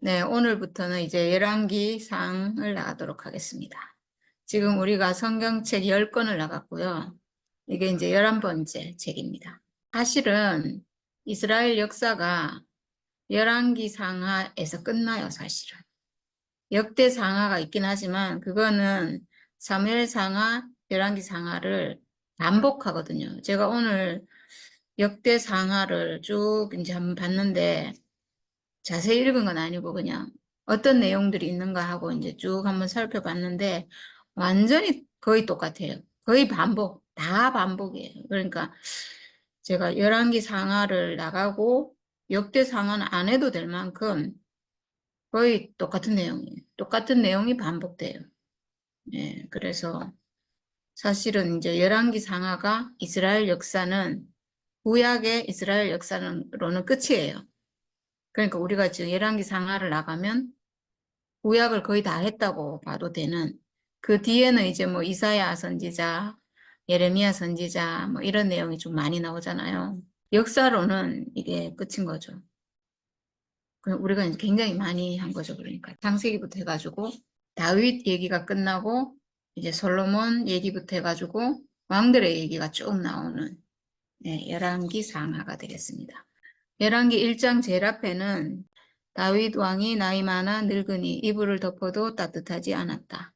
네, 오늘부터는 이제 열왕기상을 나가도록 하겠습니다. 지금 우리가 성경책 10권을 나갔고요. 이게 이제 11번째 책입니다. 사실은 이스라엘 역사가 열왕기상하에서 끝나요, 사실은. 역대상하가 있긴 하지만 그거는 사무엘상하, 열왕기상하를 반복하거든요. 제가 오늘 역대상하를 쭉 이제 한번 봤는데 자세히 읽은 건 아니고 그냥 어떤 내용들이 있는가 하고 이제 쭉 한번 살펴봤는데 완전히 거의 똑같아요. 거의 반복, 다 반복이에요. 그러니까 제가 열왕기 상하를 나가고 역대 상하는 안 해도 될 만큼 거의 똑같은 내용이에요. 똑같은 내용이 반복돼요. 예, 그래서 사실은 이제 열왕기 상하가 이스라엘 역사는 구약의 이스라엘 역사로는 끝이에요. 그러니까 우리가 지금 열왕기 상하를 나가면 구약을 거의 다 했다고 봐도 되는 그 뒤에는 이제 뭐 이사야 선지자, 예레미야 선지자 뭐 이런 내용이 좀 많이 나오잖아요. 역사로는 이게 끝인 거죠. 우리가 이제 굉장히 많이 한 거죠. 그러니까 창세기부터 해가지고 다윗 얘기가 끝나고 이제 솔로몬 얘기부터 해가지고 왕들의 얘기가 쭉 나오는 열왕기 상하가 되겠습니다. 열왕기 1장 제일 앞에는 다윗 왕이 나이 많아 늙으니 이불을 덮어도 따뜻하지 않았다.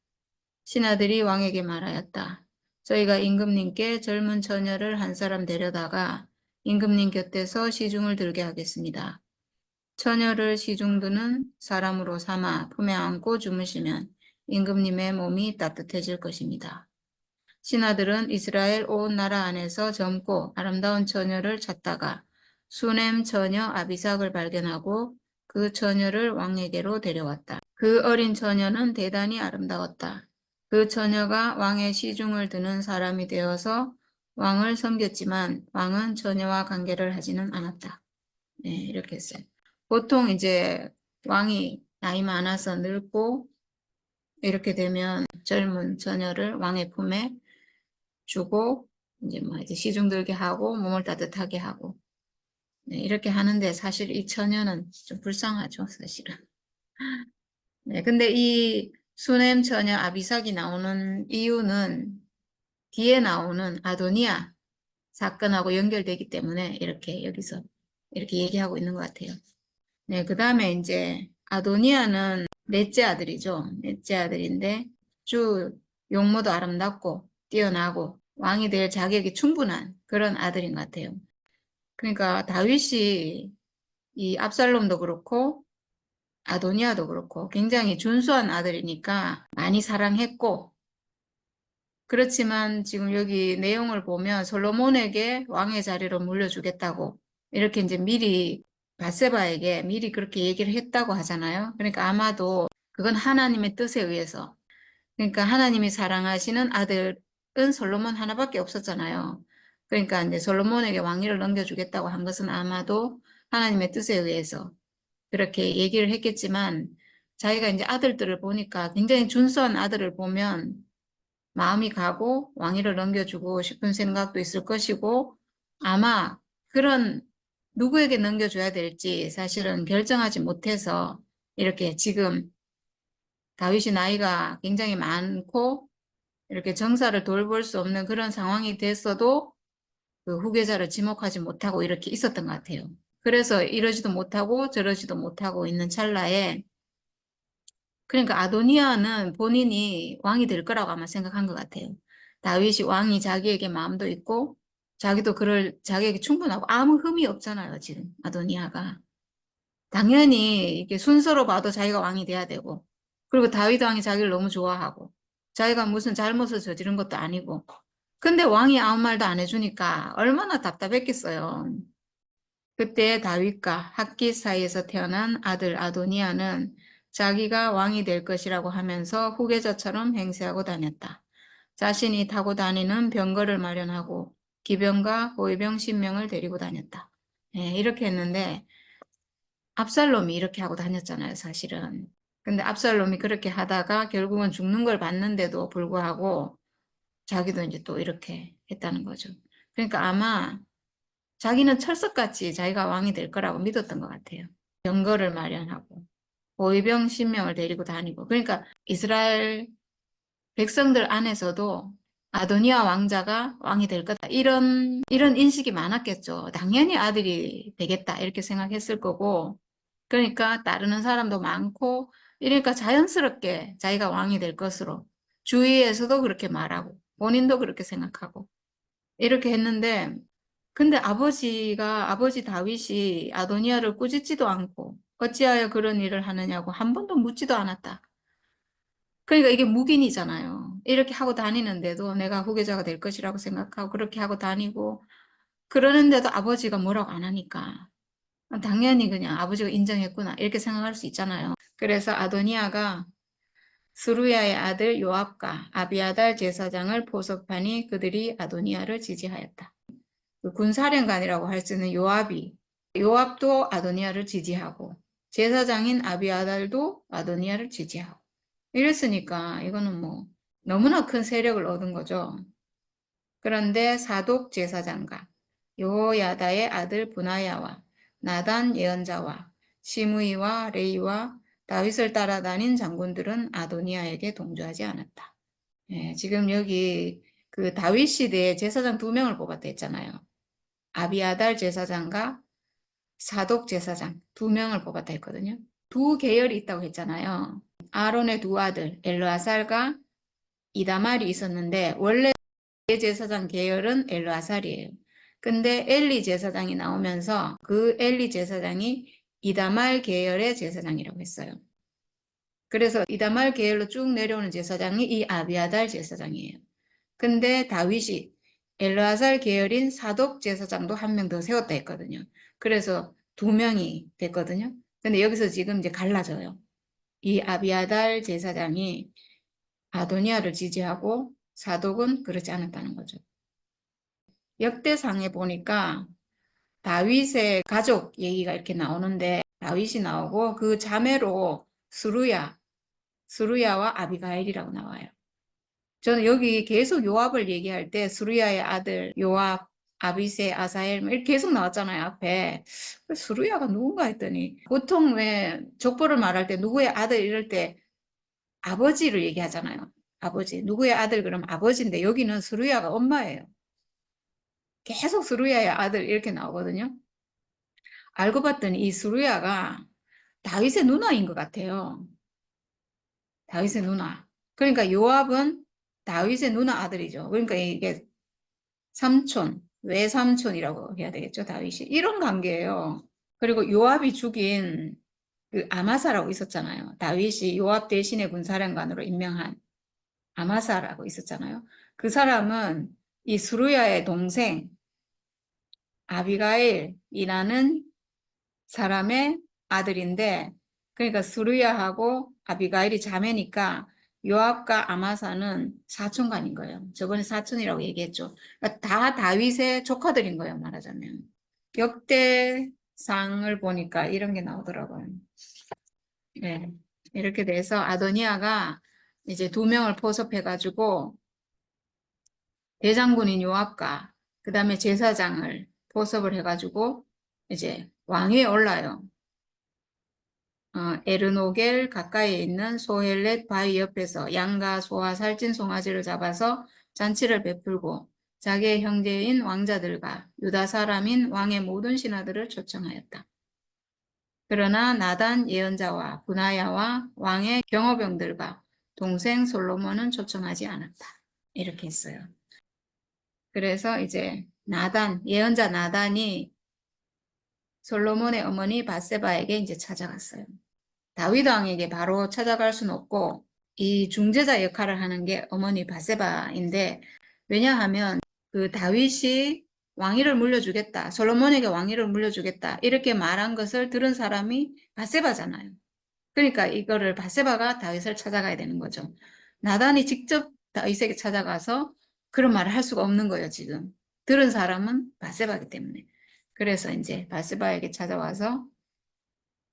신하들이 왕에게 말하였다. 저희가 임금님께 젊은 처녀를 한 사람 데려다가 임금님 곁에서 시중을 들게 하겠습니다. 처녀를 시중 드는 사람으로 삼아 품에 안고 주무시면 임금님의 몸이 따뜻해질 것입니다. 신하들은 이스라엘 온 나라 안에서 젊고 아름다운 처녀를 찾다가 수넴 처녀 아비삭을 발견하고 그 처녀를 왕에게로 데려왔다. 그 어린 처녀는 대단히 아름다웠다. 그 처녀가 왕의 시중을 드는 사람이 되어서 왕을 섬겼지만 왕은 처녀와 관계를 하지는 않았다. 네, 이렇게 했어요. 보통 이제 왕이 나이 많아서 늙고 이렇게 되면 젊은 처녀를 왕의 품에 주고 이제 뭐 이제 시중 들게 하고 몸을 따뜻하게 하고 네, 이렇게 하는데 사실 이 처녀는 좀 불쌍하죠, 사실은. 네, 근데 이 수넴 처녀 아비삭이 나오는 이유는 뒤에 나오는 아도니아 사건하고 연결되기 때문에 이렇게 여기서 이렇게 얘기하고 있는 것 같아요. 네, 그 다음에 이제 아도니아는 넷째 아들이죠. 넷째 아들인데 주 용모도 아름답고 뛰어나고 왕이 될 자격이 충분한 그런 아들인 것 같아요. 그러니까 다윗이 이 압살롬도 그렇고 아도니아도 그렇고 굉장히 준수한 아들이니까 많이 사랑했고 그렇지만 지금 여기 내용을 보면 솔로몬에게 왕의 자리로 물려주겠다고 이렇게 이제 미리 밧세바에게 미리 그렇게 얘기를 했다고 하잖아요. 그러니까 아마도 그건 하나님의 뜻에 의해서 그러니까 하나님이 사랑하시는 아들은 솔로몬 하나밖에 없었잖아요. 그러니까 이제 솔로몬에게 왕위를 넘겨주겠다고 한 것은 아마도 하나님의 뜻에 의해서 그렇게 얘기를 했겠지만 자기가 이제 아들들을 보니까 굉장히 준수한 아들을 보면 마음이 가고 왕위를 넘겨주고 싶은 생각도 있을 것이고 아마 그런 누구에게 넘겨줘야 될지 사실은 결정하지 못해서 이렇게 지금 다윗이 나이가 굉장히 많고 이렇게 정사를 돌볼 수 없는 그런 상황이 됐어도 그 후계자를 지목하지 못하고 이렇게 있었던 것 같아요. 그래서 이러지도 못하고 저러지도 못하고 있는 찰나에 그러니까 아도니아는 본인이 왕이 될 거라고 아마 생각한 것 같아요. 다윗이 왕이 자기에게 마음도 있고 자기도 그럴 자기에게 충분하고 아무 흠이 없잖아요, 지금 아도니아가. 당연히 이게 순서로 봐도 자기가 왕이 돼야 되고 그리고 다윗 왕이 자기를 너무 좋아하고 자기가 무슨 잘못을 저지른 것도 아니고 근데 왕이 아무 말도 안 해주니까 얼마나 답답했겠어요. 그때 다윗과 핫깃 사이에서 태어난 아들 아도니아는 자기가 왕이 될 것이라고 하면서 후계자처럼 행세하고 다녔다. 자신이 타고 다니는 병거를 마련하고 기병과 호위병 10명을 데리고 다녔다. 네, 이렇게 했는데 압살롬이 이렇게 하고 다녔잖아요, 사실은. 근데 압살롬이 그렇게 하다가 결국은 죽는 걸 봤는데도 불구하고 자기도 이제 또 이렇게 했다는 거죠. 그러니까 아마 자기는 철석같이 자기가 왕이 될 거라고 믿었던 것 같아요. 병거를 마련하고. 보위병 10명을 데리고 다니고. 그러니까 이스라엘 백성들 안에서도 아도니아 왕자가 왕이 될 거다. 이런 인식이 많았겠죠. 당연히 아들이 되겠다. 이렇게 생각했을 거고. 그러니까 따르는 사람도 많고, 이러니까 자연스럽게 자기가 왕이 될 것으로 주위에서도 그렇게 말하고, 본인도 그렇게 생각하고, 이렇게 했는데, 근데 아버지 다윗이 아도니아를 꾸짖지도 않고, 어찌하여 그런 일을 하느냐고 한 번도 묻지도 않았다. 그러니까 이게 묵인이잖아요. 이렇게 하고 다니는데도 내가 후계자가 될 것이라고 생각하고 그렇게 하고 다니고 그러는데도 아버지가 뭐라고 안 하니까 당연히 그냥 아버지가 인정했구나 이렇게 생각할 수 있잖아요. 그래서 아도니아가 스루야의 아들 요압과 아비아달 제사장을 포섭하니 그들이 아도니아를 지지하였다. 그 군사령관이라고 할 수 있는 요압도 아도니아를 지지하고 제사장인 아비아달도 아도니아를 지지하고 이랬으니까 이거는 뭐 너무나 큰 세력을 얻은 거죠. 그런데 사독 제사장과 여호야다의 아들 분하야와 나단 예언자와 시므이와 레이와 다윗을 따라다닌 장군들은 아도니아에게 동조하지 않았다. 예, 지금 여기 그 다윗 시대에 제사장 2명을 뽑았다 했잖아요. 아비아달 제사장과 사독 제사장 2명을 뽑았다 했거든요. 두 계열이 있다고 했잖아요. 아론의 두 아들 엘르아살과 이다말이 있었는데 원래 제사장 계열은 엘르아살이에요. 근데 엘리 제사장이 나오면서 그 엘리 제사장이 이다말 계열의 제사장이라고 했어요. 그래서 이다말 계열로 쭉 내려오는 제사장이 이 아비아달 제사장이에요. 근데 다윗이 엘르아살 계열인 사독 제사장도 한 명 더 세웠다 했거든요. 그래서 2명이 됐거든요. 근데 여기서 지금 이제 갈라져요. 이 아비아달 제사장이 아도니아를 지지하고 사독은 그렇지 않았다는 거죠. 역대상에 보니까 다윗의 가족 얘기가 이렇게 나오는데 다윗이 나오고 그 자매로 스루야와 아비가일이라고 나와요. 저는 여기 계속 요압을 얘기할 때 스루야의 아들 요압, 아비세, 아사엘 이렇게 계속 나왔잖아요. 앞에. 스루야가 누군가 했더니 보통 왜 족보를 말할 때 누구의 아들 이럴 때 아버지를 얘기하잖아요. 아버지. 누구의 아들 그러면 아버지인데 여기는 스루야가 엄마예요. 계속 스루야의 아들 이렇게 나오거든요. 알고 봤더니 이 스루야가 다윗의 누나인 것 같아요. 다윗의 누나. 그러니까 요압은 다윗의 누나 아들이죠. 그러니까 이게 삼촌, 외삼촌이라고 해야 되겠죠, 다윗이. 이런 관계예요. 그리고 요압이 죽인 그 아마사라고 있었잖아요. 다윗이 요압 대신의 군사령관으로 임명한 아마사라고 있었잖아요. 그 사람은 이 스루야의 동생 아비가일이라는 사람의 아들인데 그러니까 스루야하고 아비가일이 자매니까 요압과 아마사는 사촌간인 거예요. 저번에 사촌이라고 얘기했죠. 그러니까 다 다윗의 조카들인 거예요, 말하자면. 역대상을 보니까 이런 게 나오더라고요. 네. 이렇게 돼서 아도니아가 이제 2명을 포섭해가지고 대장군인 요압과 그 다음에 제사장을 포섭을 해가지고 이제 왕위에 올라요. 에르노겔 가까이에 있는 소헬렛 바위 옆에서 양과 소와 살찐 송아지를 잡아서 잔치를 베풀고 자기의 형제인 왕자들과 유다 사람인 왕의 모든 신하들을 초청하였다. 그러나 나단 예언자와 분하야와 왕의 경호병들과 동생 솔로몬은 초청하지 않았다. 이렇게 했어요. 그래서 이제 예언자 나단이 솔로몬의 어머니 바세바에게 이제 찾아갔어요. 다윗 왕에게 바로 찾아갈 수는 없고 이 중재자 역할을 하는 게 어머니 바세바인데 왜냐하면 그 다윗이 왕위를 물려주겠다. 솔로몬에게 왕위를 물려주겠다. 이렇게 말한 것을 들은 사람이 바세바잖아요. 그러니까 이거를 바세바가 다윗을 찾아가야 되는 거죠. 나단이 직접 다윗에게 찾아가서 그런 말을 할 수가 없는 거예요, 지금. 들은 사람은 바세바기 때문에. 그래서 이제 바세바에게 찾아와서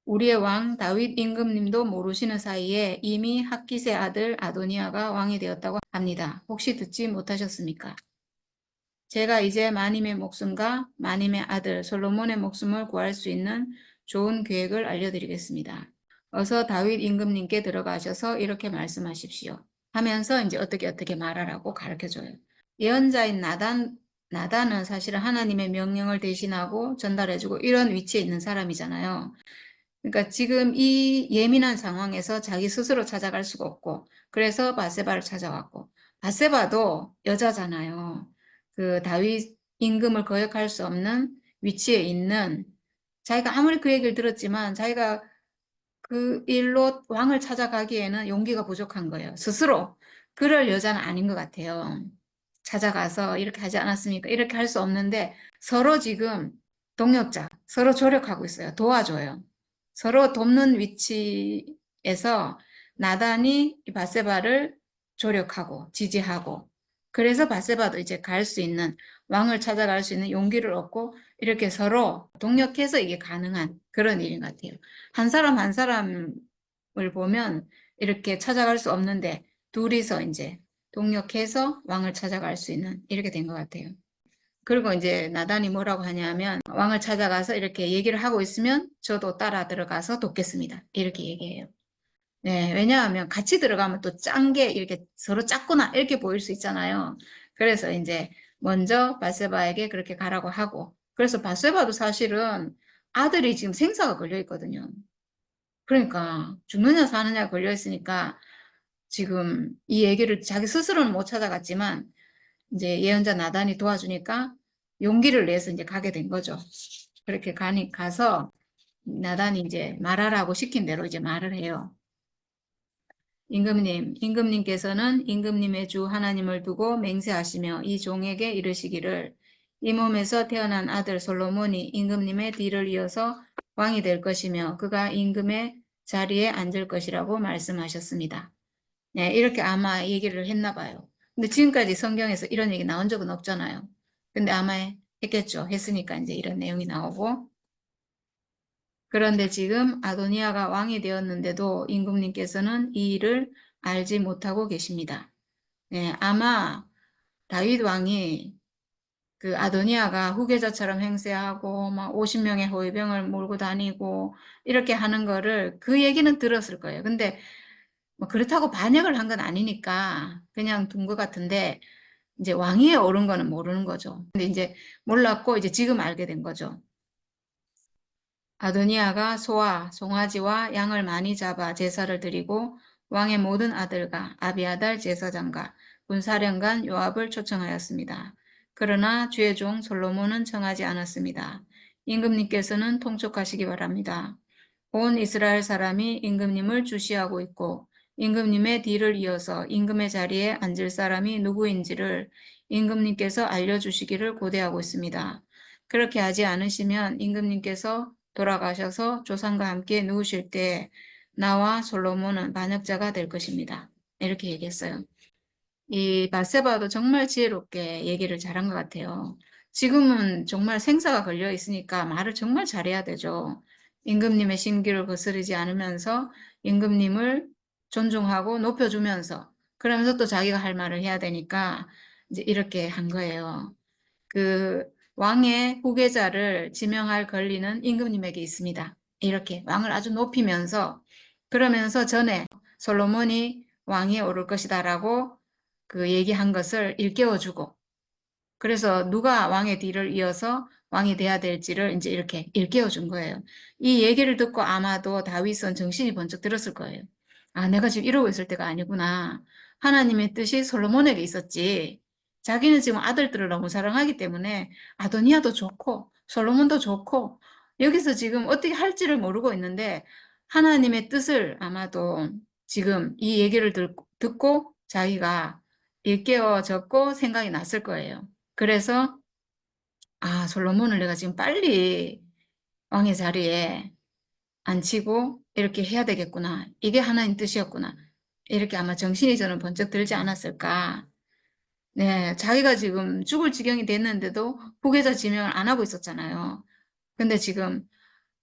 우리의 왕 다윗 임금님도 모르시는 사이에 이미 핫깃의 아들 아도니아가 왕이 되었다고 합니다. 혹시 듣지 못하셨습니까? 제가 이제 마님의 목숨과 마님의 아들 솔로몬의 목숨을 구할 수 있는 좋은 계획을 알려드리겠습니다. 어서 다윗 임금님께 들어가셔서 이렇게 말씀하십시오. 하면서 이제 어떻게 말하라고 가르쳐줘요. 예언자인 나단은 사실은 하나님의 명령을 대신하고 전달해주고 이런 위치에 있는 사람이잖아요. 그러니까 지금 이 예민한 상황에서 자기 스스로 찾아갈 수가 없고, 그래서 바세바를 찾아왔고, 바세바도 여자잖아요. 그 다윗 임금을 거역할 수 없는 위치에 있는, 자기가 아무리 그 얘기를 들었지만 자기가 그 일로 왕을 찾아가기에는 용기가 부족한 거예요. 스스로. 그럴 여자는 아닌 것 같아요. 찾아가서 이렇게 하지 않았습니까? 이렇게 할 수 없는데 서로 지금 동역자, 서로 조력하고 있어요. 도와줘요. 서로 돕는 위치에서 나단이 바세바를 조력하고 지지하고, 그래서 바세바도 이제 갈 수 있는, 왕을 찾아갈 수 있는 용기를 얻고 이렇게 서로 동력해서 이게 가능한 그런 일인 것 같아요. 한 사람 한 사람을 보면 이렇게 찾아갈 수 없는데 둘이서 이제 동력해서 왕을 찾아갈 수 있는 이렇게 된 것 같아요. 그리고 이제 나단이 뭐라고 하냐면 왕을 찾아가서 이렇게 얘기를 하고 있으면 저도 따라 들어가서 돕겠습니다. 이렇게 얘기해요. 네, 왜냐하면 같이 들어가면 또 짠 게 이렇게 서로 짰구나 이렇게 보일 수 있잖아요. 그래서 이제 먼저 바세바에게 그렇게 가라고 하고, 그래서 바세바도 사실은 아들이 지금 생사가 걸려 있거든요. 그러니까 죽느냐 사느냐 걸려 있으니까 지금 이 얘기를 자기 스스로는 못 찾아갔지만 이제 예언자 나단이 도와주니까 용기를 내서 이제 가게 된 거죠. 그렇게 가서 나단이 이제 말하라고 시킨 대로 이제 말을 해요. 임금님께서는 임금님의 주 하나님을 두고 맹세하시며 이 종에게 이르시기를, 이 몸에서 태어난 아들 솔로몬이 임금님의 뒤를 이어서 왕이 될 것이며 그가 임금의 자리에 앉을 것이라고 말씀하셨습니다. 네, 이렇게 아마 얘기를 했나 봐요. 근데 지금까지 성경에서 이런 얘기 나온 적은 없잖아요. 근데 아마 했겠죠. 했으니까 이제 이런 내용이 나오고, 그런데 지금 아도니아가 왕이 되었는데도 임금님께서는 이 일을 알지 못하고 계십니다. 네, 아마 다윗 왕이 그 아도니아가 후계자처럼 행세하고 막 50명의 호위병을 몰고 다니고 이렇게 하는 거를 그 얘기는 들었을 거예요. 근데 뭐 그렇다고 반역을 한 건 아니니까 그냥 둔 것 같은데 이제 왕위에 오른 거는 모르는 거죠. 근데 이제 몰랐고 이제 지금 알게 된 거죠. 아도니아가 소와 송아지와 양을 많이 잡아 제사를 드리고 왕의 모든 아들과 아비아달 제사장과 군사령관 요압을 초청하였습니다. 그러나 주의 종 솔로몬은 청하지 않았습니다. 임금님께서는 통촉하시기 바랍니다. 온 이스라엘 사람이 임금님을 주시하고 있고 임금님의 뒤를 이어서 임금의 자리에 앉을 사람이 누구인지를 임금님께서 알려주시기를 고대하고 있습니다. 그렇게 하지 않으시면 임금님께서 돌아가셔서 조상과 함께 누우실 때 나와 솔로몬은 반역자가 될 것입니다. 이렇게 얘기했어요. 이 바세바도 정말 지혜롭게 얘기를 잘한 것 같아요. 지금은 정말 생사가 걸려 있으니까 말을 정말 잘해야 되죠. 임금님의 심기를 거스르지 않으면서 임금님을 존중하고 높여주면서, 그러면서 또 자기가 할 말을 해야 되니까 이제 이렇게 한 거예요. 그 왕의 후계자를 지명할 권리는 임금님에게 있습니다. 이렇게 왕을 아주 높이면서, 그러면서 전에 솔로몬이 왕위에 오를 것이다라고 그 얘기한 것을 일깨워주고, 그래서 누가 왕의 뒤를 이어서 왕이 돼야 될지를 이제 이렇게 일깨워준 거예요. 이 얘기를 듣고 아마도 다윗은 정신이 번쩍 들었을 거예요. 아, 내가 지금 이러고 있을 때가 아니구나. 하나님의 뜻이 솔로몬에게 있었지. 자기는 지금 아들들을 너무 사랑하기 때문에 아도니아도 좋고 솔로몬도 좋고 여기서 지금 어떻게 할지를 모르고 있는데 하나님의 뜻을 아마도 지금 이 얘기를 듣고 자기가 일깨워졌고 생각이 났을 거예요. 그래서 아, 솔로몬을 내가 지금 빨리 왕의 자리에 앉히고 이렇게 해야 되겠구나. 이게 하나님 뜻이었구나. 이렇게 아마 정신이 저는 번쩍 들지 않았을까. 네, 자기가 지금 죽을 지경이 됐는데도 후계자 지명을 안 하고 있었잖아요. 근데 지금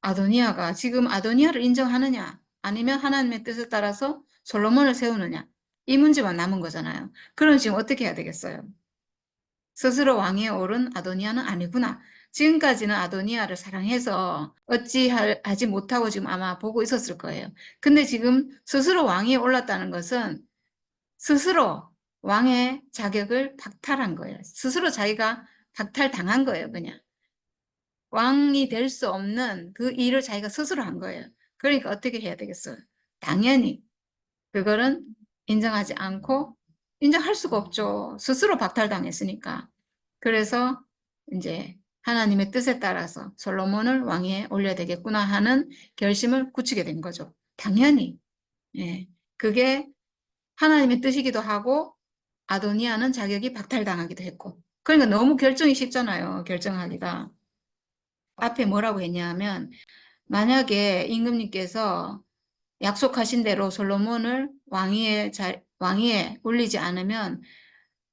아도니아가 지금 아도니아를 인정하느냐 아니면 하나님의 뜻에 따라서 솔로몬을 세우느냐 이 문제만 남은 거잖아요. 그럼 지금 어떻게 해야 되겠어요? 스스로 왕위에 오른 아도니아는 아니구나. 지금까지는 아도니아를 사랑해서 어찌하지 못하고 지금 아마 보고 있었을 거예요. 근데 지금 스스로 왕위에 올랐다는 것은 스스로 왕의 자격을 박탈한 거예요. 스스로 자기가 박탈당한 거예요, 그냥. 왕이 될 수 없는 그 일을 자기가 스스로 한 거예요. 그러니까 어떻게 해야 되겠어요? 당연히 그거는 인정하지 않고 인정할 수가 없죠. 스스로 박탈당했으니까. 그래서 이제 하나님의 뜻에 따라서 솔로몬을 왕위에 올려야 되겠구나 하는 결심을 굳히게 된 거죠. 당연히. 예. 그게 하나님의 뜻이기도 하고 아도니아는 자격이 박탈당하기도 했고. 그러니까 너무 결정이 쉽잖아요. 결정하기가. 앞에 뭐라고 했냐면 만약에 임금님께서 약속하신 대로 솔로몬을 왕위에 올리지 않으면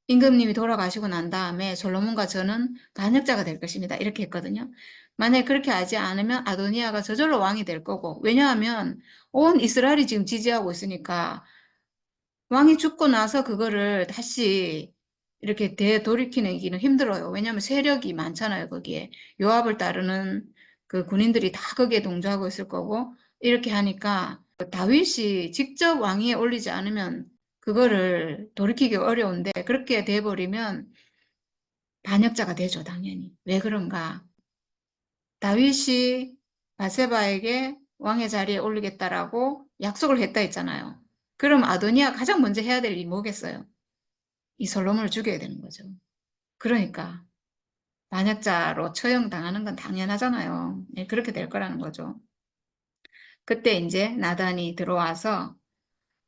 임금님이 돌아가시고 난 다음에 솔로몬과 저는 반역자가 될 것입니다. 이렇게 했거든요. 만약에 그렇게 하지 않으면 아도니아가 저절로 왕이 될 거고, 왜냐하면 온 이스라엘이 지금 지지하고 있으니까 왕이 죽고 나서 그거를 다시 이렇게 되돌이키기는 힘들어요. 왜냐하면 세력이 많잖아요, 거기에. 요압을 따르는 그 군인들이 다 거기에 동조하고 있을 거고, 이렇게 하니까 다윗이 직접 왕위에 올리지 않으면 그거를 돌이키기 어려운데, 그렇게 돼버리면 반역자가 되죠, 당연히. 왜 그런가? 다윗이 바세바에게 왕의 자리에 올리겠다라고 약속을 했다 했잖아요. 그럼 아도니아 가장 먼저 해야 될 일이 뭐겠어요? 이 솔로몬을 죽여야 되는 거죠. 그러니까 반역자로 처형당하는 건 당연하잖아요. 네, 그렇게 될 거라는 거죠. 그때 이제 나단이 들어와서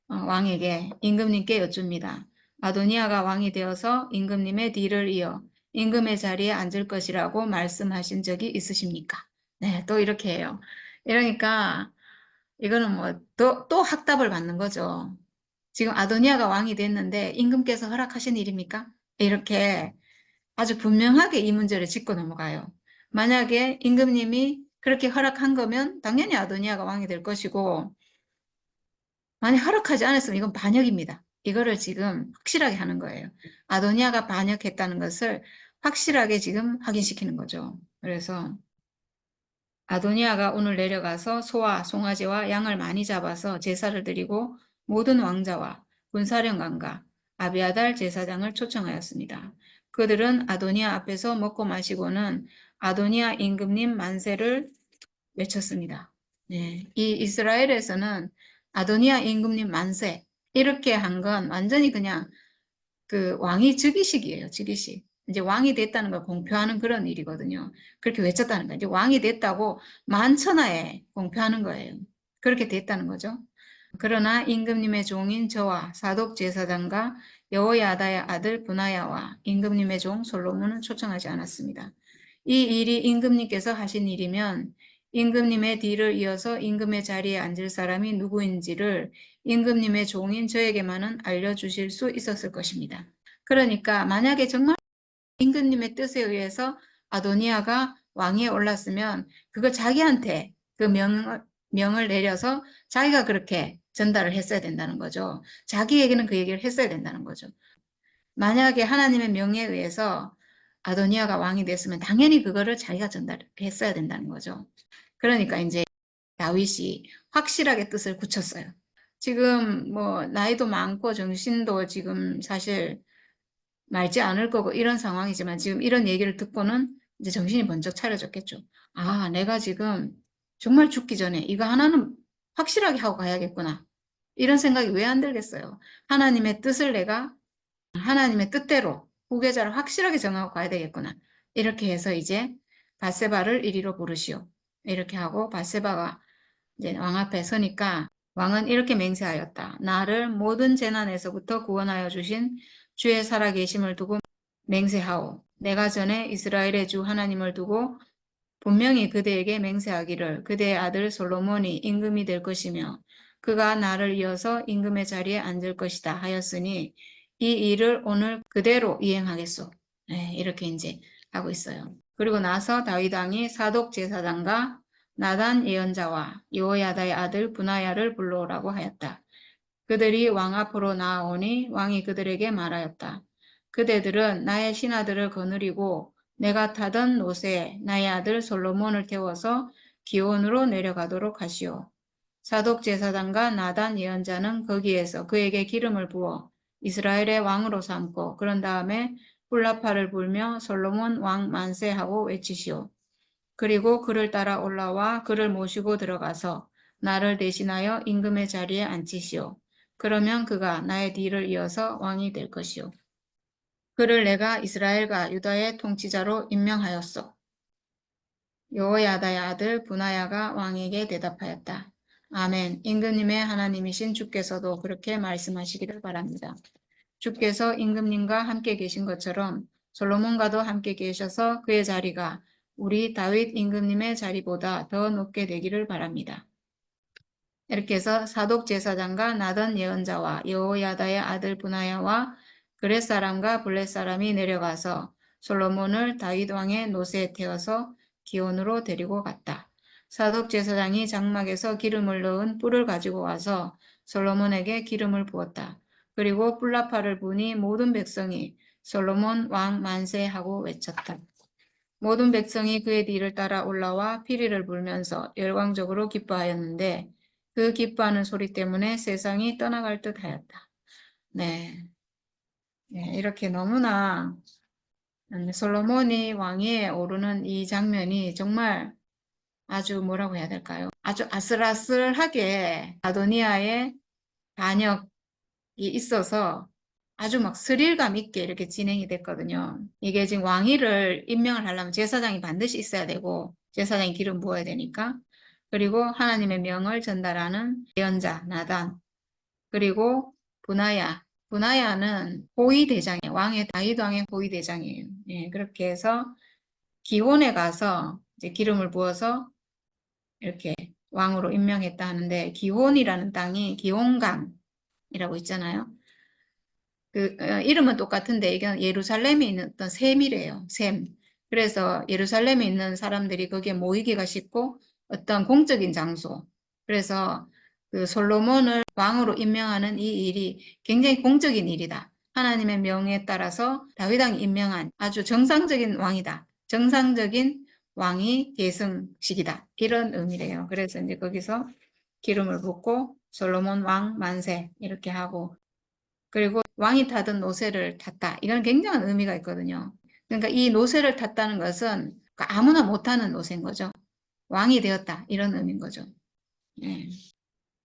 왕에게 임금님께 여쭙니다. 아도니아가 왕이 되어서 임금님의 뒤를 이어 임금의 자리에 앉을 것이라고 말씀하신 적이 있으십니까? 네, 또 이렇게 해요. 이러니까 이거는 뭐 또 학답을 받는 거죠. 지금 아도니아가 왕이 됐는데 임금께서 허락하신 일입니까? 이렇게 아주 분명하게 이 문제를 짚고 넘어가요. 만약에 임금님이 그렇게 허락한 거면 당연히 아도니아가 왕이 될 것이고 만약 허락하지 않았으면 이건 반역입니다. 이거를 지금 확실하게 하는 거예요. 아도니아가 반역했다는 것을 확실하게 지금 확인시키는 거죠. 그래서 아도니아가 오늘 내려가서 소와 송아지와 양을 많이 잡아서 제사를 드리고 모든 왕자와 군사령관과 아비아달 제사장을 초청하였습니다. 그들은 아도니아 앞에서 먹고 마시고는 아도니아 임금님 만세를 외쳤습니다. 네, 이 이스라엘에서는 아도니아 임금님 만세 이렇게 한 건 완전히 그냥 그 왕이 즉위식이에요. 즉위식. 이제 왕이 됐다는 걸 공표하는 그런 일이거든요. 그렇게 외쳤다는 거예요. 이제 왕이 됐다고 만천하에 공표하는 거예요. 그렇게 됐다는 거죠. 그러나 임금님의 종인 저와 사독 제사장과 여호야다의 아들 분하야와 임금님의 종 솔로몬은 초청하지 않았습니다. 이 일이 임금님께서 하신 일이면 임금님의 뒤를 이어서 임금의 자리에 앉을 사람이 누구인지를 임금님의 종인 저에게만은 알려주실 수 있었을 것입니다. 그러니까 만약에 정말 임금님의 뜻에 의해서 아도니아가 왕위에 올랐으면 그걸 자기한테 그 명을 내려서 자기가 그렇게 전달을 했어야 된다는 거죠. 자기에게는 그 얘기를 했어야 된다는 거죠. 만약에 하나님의 명에 의해서 아도니아가 왕이 됐으면 당연히 그거를 자기가 전달했어야 된다는 거죠. 그러니까 이제 다윗이 확실하게 뜻을 굳혔어요. 지금 뭐 나이도 많고 정신도 지금 사실 맑지 않을 거고 이런 상황이지만 지금 이런 얘기를 듣고는 이제 정신이 번쩍 차려졌겠죠. 아, 내가 지금 정말 죽기 전에 이거 하나는 확실하게 하고 가야겠구나. 이런 생각이 왜 안 들겠어요? 하나님의 뜻을 내가 하나님의 뜻대로 후계자를 확실하게 정하고 가야 되겠구나. 이렇게 해서 이제 바세바를 이리로 부르시오. 이렇게 하고 바세바가 이제 왕 앞에 서니까 왕은 이렇게 맹세하였다. 나를 모든 재난에서부터 구원하여 주신 주의 살아계심을 두고 맹세하오. 내가 전에 이스라엘의 주 하나님을 두고 분명히 그대에게 맹세하기를 그대의 아들 솔로몬이 임금이 될 것이며 그가 나를 이어서 임금의 자리에 앉을 것이다 하였으니 이 일을 오늘 그대로 이행하겠소. 네, 이렇게 이제 하고 있어요. 그리고 나서 다윗 왕이 사독 제사장과 나단 예언자와 여호야다의 아들 분하야를 불러오라고 하였다. 그들이 왕 앞으로 나아오니 왕이 그들에게 말하였다. 그대들은 나의 신하들을 거느리고 내가 타던 노새에 나의 아들 솔로몬을 태워서 기온으로 내려가도록 하시오. 사독 제사장과 나단 예언자는 거기에서 그에게 기름을 부어 이스라엘의 왕으로 삼고 그런 다음에 훌라파를 불며 솔로몬 왕 만세하고 외치시오. 그리고 그를 따라 올라와 그를 모시고 들어가서 나를 대신하여 임금의 자리에 앉히시오. 그러면 그가 나의 뒤를 이어서 왕이 될 것이오. 그를 내가 이스라엘과 유다의 통치자로 임명하였소. 여호야다의 아들 분하야가 왕에게 대답하였다. 아멘. 임금님의 하나님이신 주께서도 그렇게 말씀하시기를 바랍니다. 주께서 임금님과 함께 계신 것처럼 솔로몬과도 함께 계셔서 그의 자리가 우리 다윗 임금님의 자리보다 더 높게 되기를 바랍니다. 이렇게 해서 사독 제사장과 나단 예언자와 여호야다의 아들 분하야와 그렛 사람과 블렛 사람이 내려가서 솔로몬을 다윗 왕의 노새에 태워서 기온으로 데리고 갔다. 사독 제사장이 장막에서 기름을 넣은 뿔을 가지고 와서 솔로몬에게 기름을 부었다. 그리고 뿔나팔을 부니 모든 백성이 솔로몬 왕 만세하고 외쳤다. 모든 백성이 그의 뒤를 따라 올라와 피리를 불면서 열광적으로 기뻐하였는데 그 기뻐하는 소리 때문에 세상이 떠나갈 듯 하였다. 네. 네, 이렇게 너무나 솔로몬이 왕위에 오르는 이 장면이 정말 아주 뭐라고 해야 될까요? 아주 아슬아슬하게 아도니아의 반역이 있어서 아주 막 스릴감 있게 이렇게 진행이 됐거든요. 이게 지금 왕위를 임명을 하려면 제사장이 반드시 있어야 되고 제사장이 기름 부어야 되니까 그리고 하나님의 명을 전달하는 예언자 나단 그리고 분하야는 호위대장이에요. 다윗 왕의 호위대장이에요. 예, 그렇게 해서 기온에 가서 이제 기름을 부어서 이렇게 왕으로 임명했다 하는데 기온이라는 땅이 기온강이라고 있잖아요. 이름은 똑같은데 이건 예루살렘에 있는 어떤 샘이래요. 샘. 그래서 예루살렘에 있는 사람들이 거기에 모이기가 쉽고 어떤 공적인 장소. 그래서 그 솔로몬을 왕으로 임명하는 이 일이 굉장히 공적인 일이다. 하나님의 명에 따라서 다윗 왕이 임명한 아주 정상적인 왕이다. 정상적인 왕이 계승식이다. 이런 의미래요. 그래서 이제 거기서 기름을 붓고 솔로몬 왕 만세 이렇게 하고 그리고 왕이 타던 노새를 탔다. 이건 굉장한 의미가 있거든요. 그러니까 이 노새를 탔다는 것은 아무나 못하는 노새인 거죠. 왕이 되었다. 이런 의미인 거죠. 예.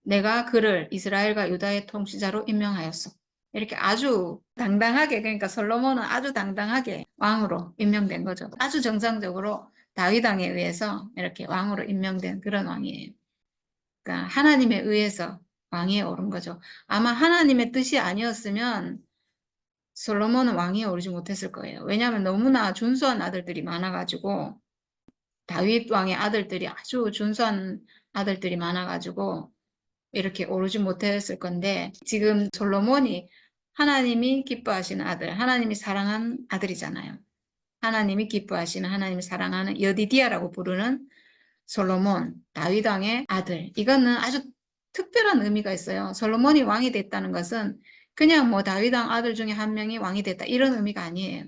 내가 그를 이스라엘과 유다의 통치자로 임명하였어. 이렇게 아주 당당하게 그러니까 솔로몬은 아주 당당하게 왕으로 임명된 거죠. 아주 정상적으로 다윗 왕에 의해서 이렇게 왕으로 임명된 그런 왕이에요. 그러니까 하나님에 의해서 왕위에 오른 거죠. 아마 하나님의 뜻이 아니었으면 솔로몬은 왕위에 오르지 못했을 거예요. 왜냐하면 너무나 준수한 아들들이 많아가지고 다윗 왕의 아들들이 아주 준수한 아들들이 많아가지고 이렇게 오르지 못했을 건데 지금 솔로몬이 하나님이 기뻐하시는 아들, 하나님이 사랑한 아들이잖아요. 하나님이 기뻐하시는 하나님이 사랑하는 여디디아라고 부르는 솔로몬, 다윗 왕의 아들. 이거는 아주 특별한 의미가 있어요. 솔로몬이 왕이 됐다는 것은 그냥 뭐 다윗 왕 아들 중에 한 명이 왕이 됐다 이런 의미가 아니에요.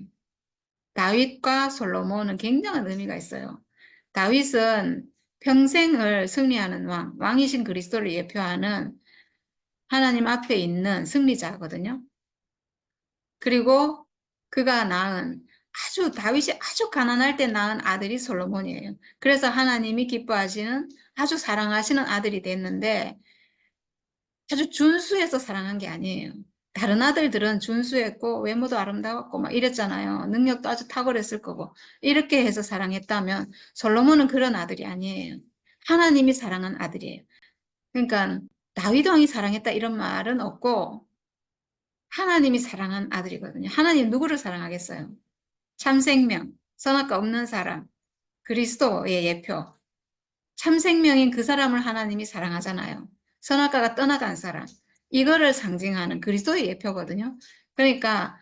다윗과 솔로몬은 굉장한 의미가 있어요. 다윗은 평생을 승리하는 왕이신 그리스도를 예표하는 하나님 앞에 있는 승리자거든요. 그리고 그가 낳은 다윗이 아주 가난할 때 낳은 아들이 솔로몬이에요. 그래서 하나님이 기뻐하시는 아주 사랑하시는 아들이 됐는데 아주 준수해서 사랑한 게 아니에요. 다른 아들들은 준수했고 외모도 아름다웠고 막 이랬잖아요. 능력도 아주 탁월했을 거고 이렇게 해서 사랑했다면 솔로몬은 그런 아들이 아니에요. 하나님이 사랑한 아들이에요. 그러니까 다윗 왕이 사랑했다 이런 말은 없고 하나님이 사랑한 아들이거든요. 하나님 누구를 사랑하겠어요? 참생명, 선악과 없는 사람, 그리스도의 예표. 참생명인 그 사람을 하나님이 사랑하잖아요. 선악과가 떠나간 사람. 이거를 상징하는 그리스도의 예표거든요. 그러니까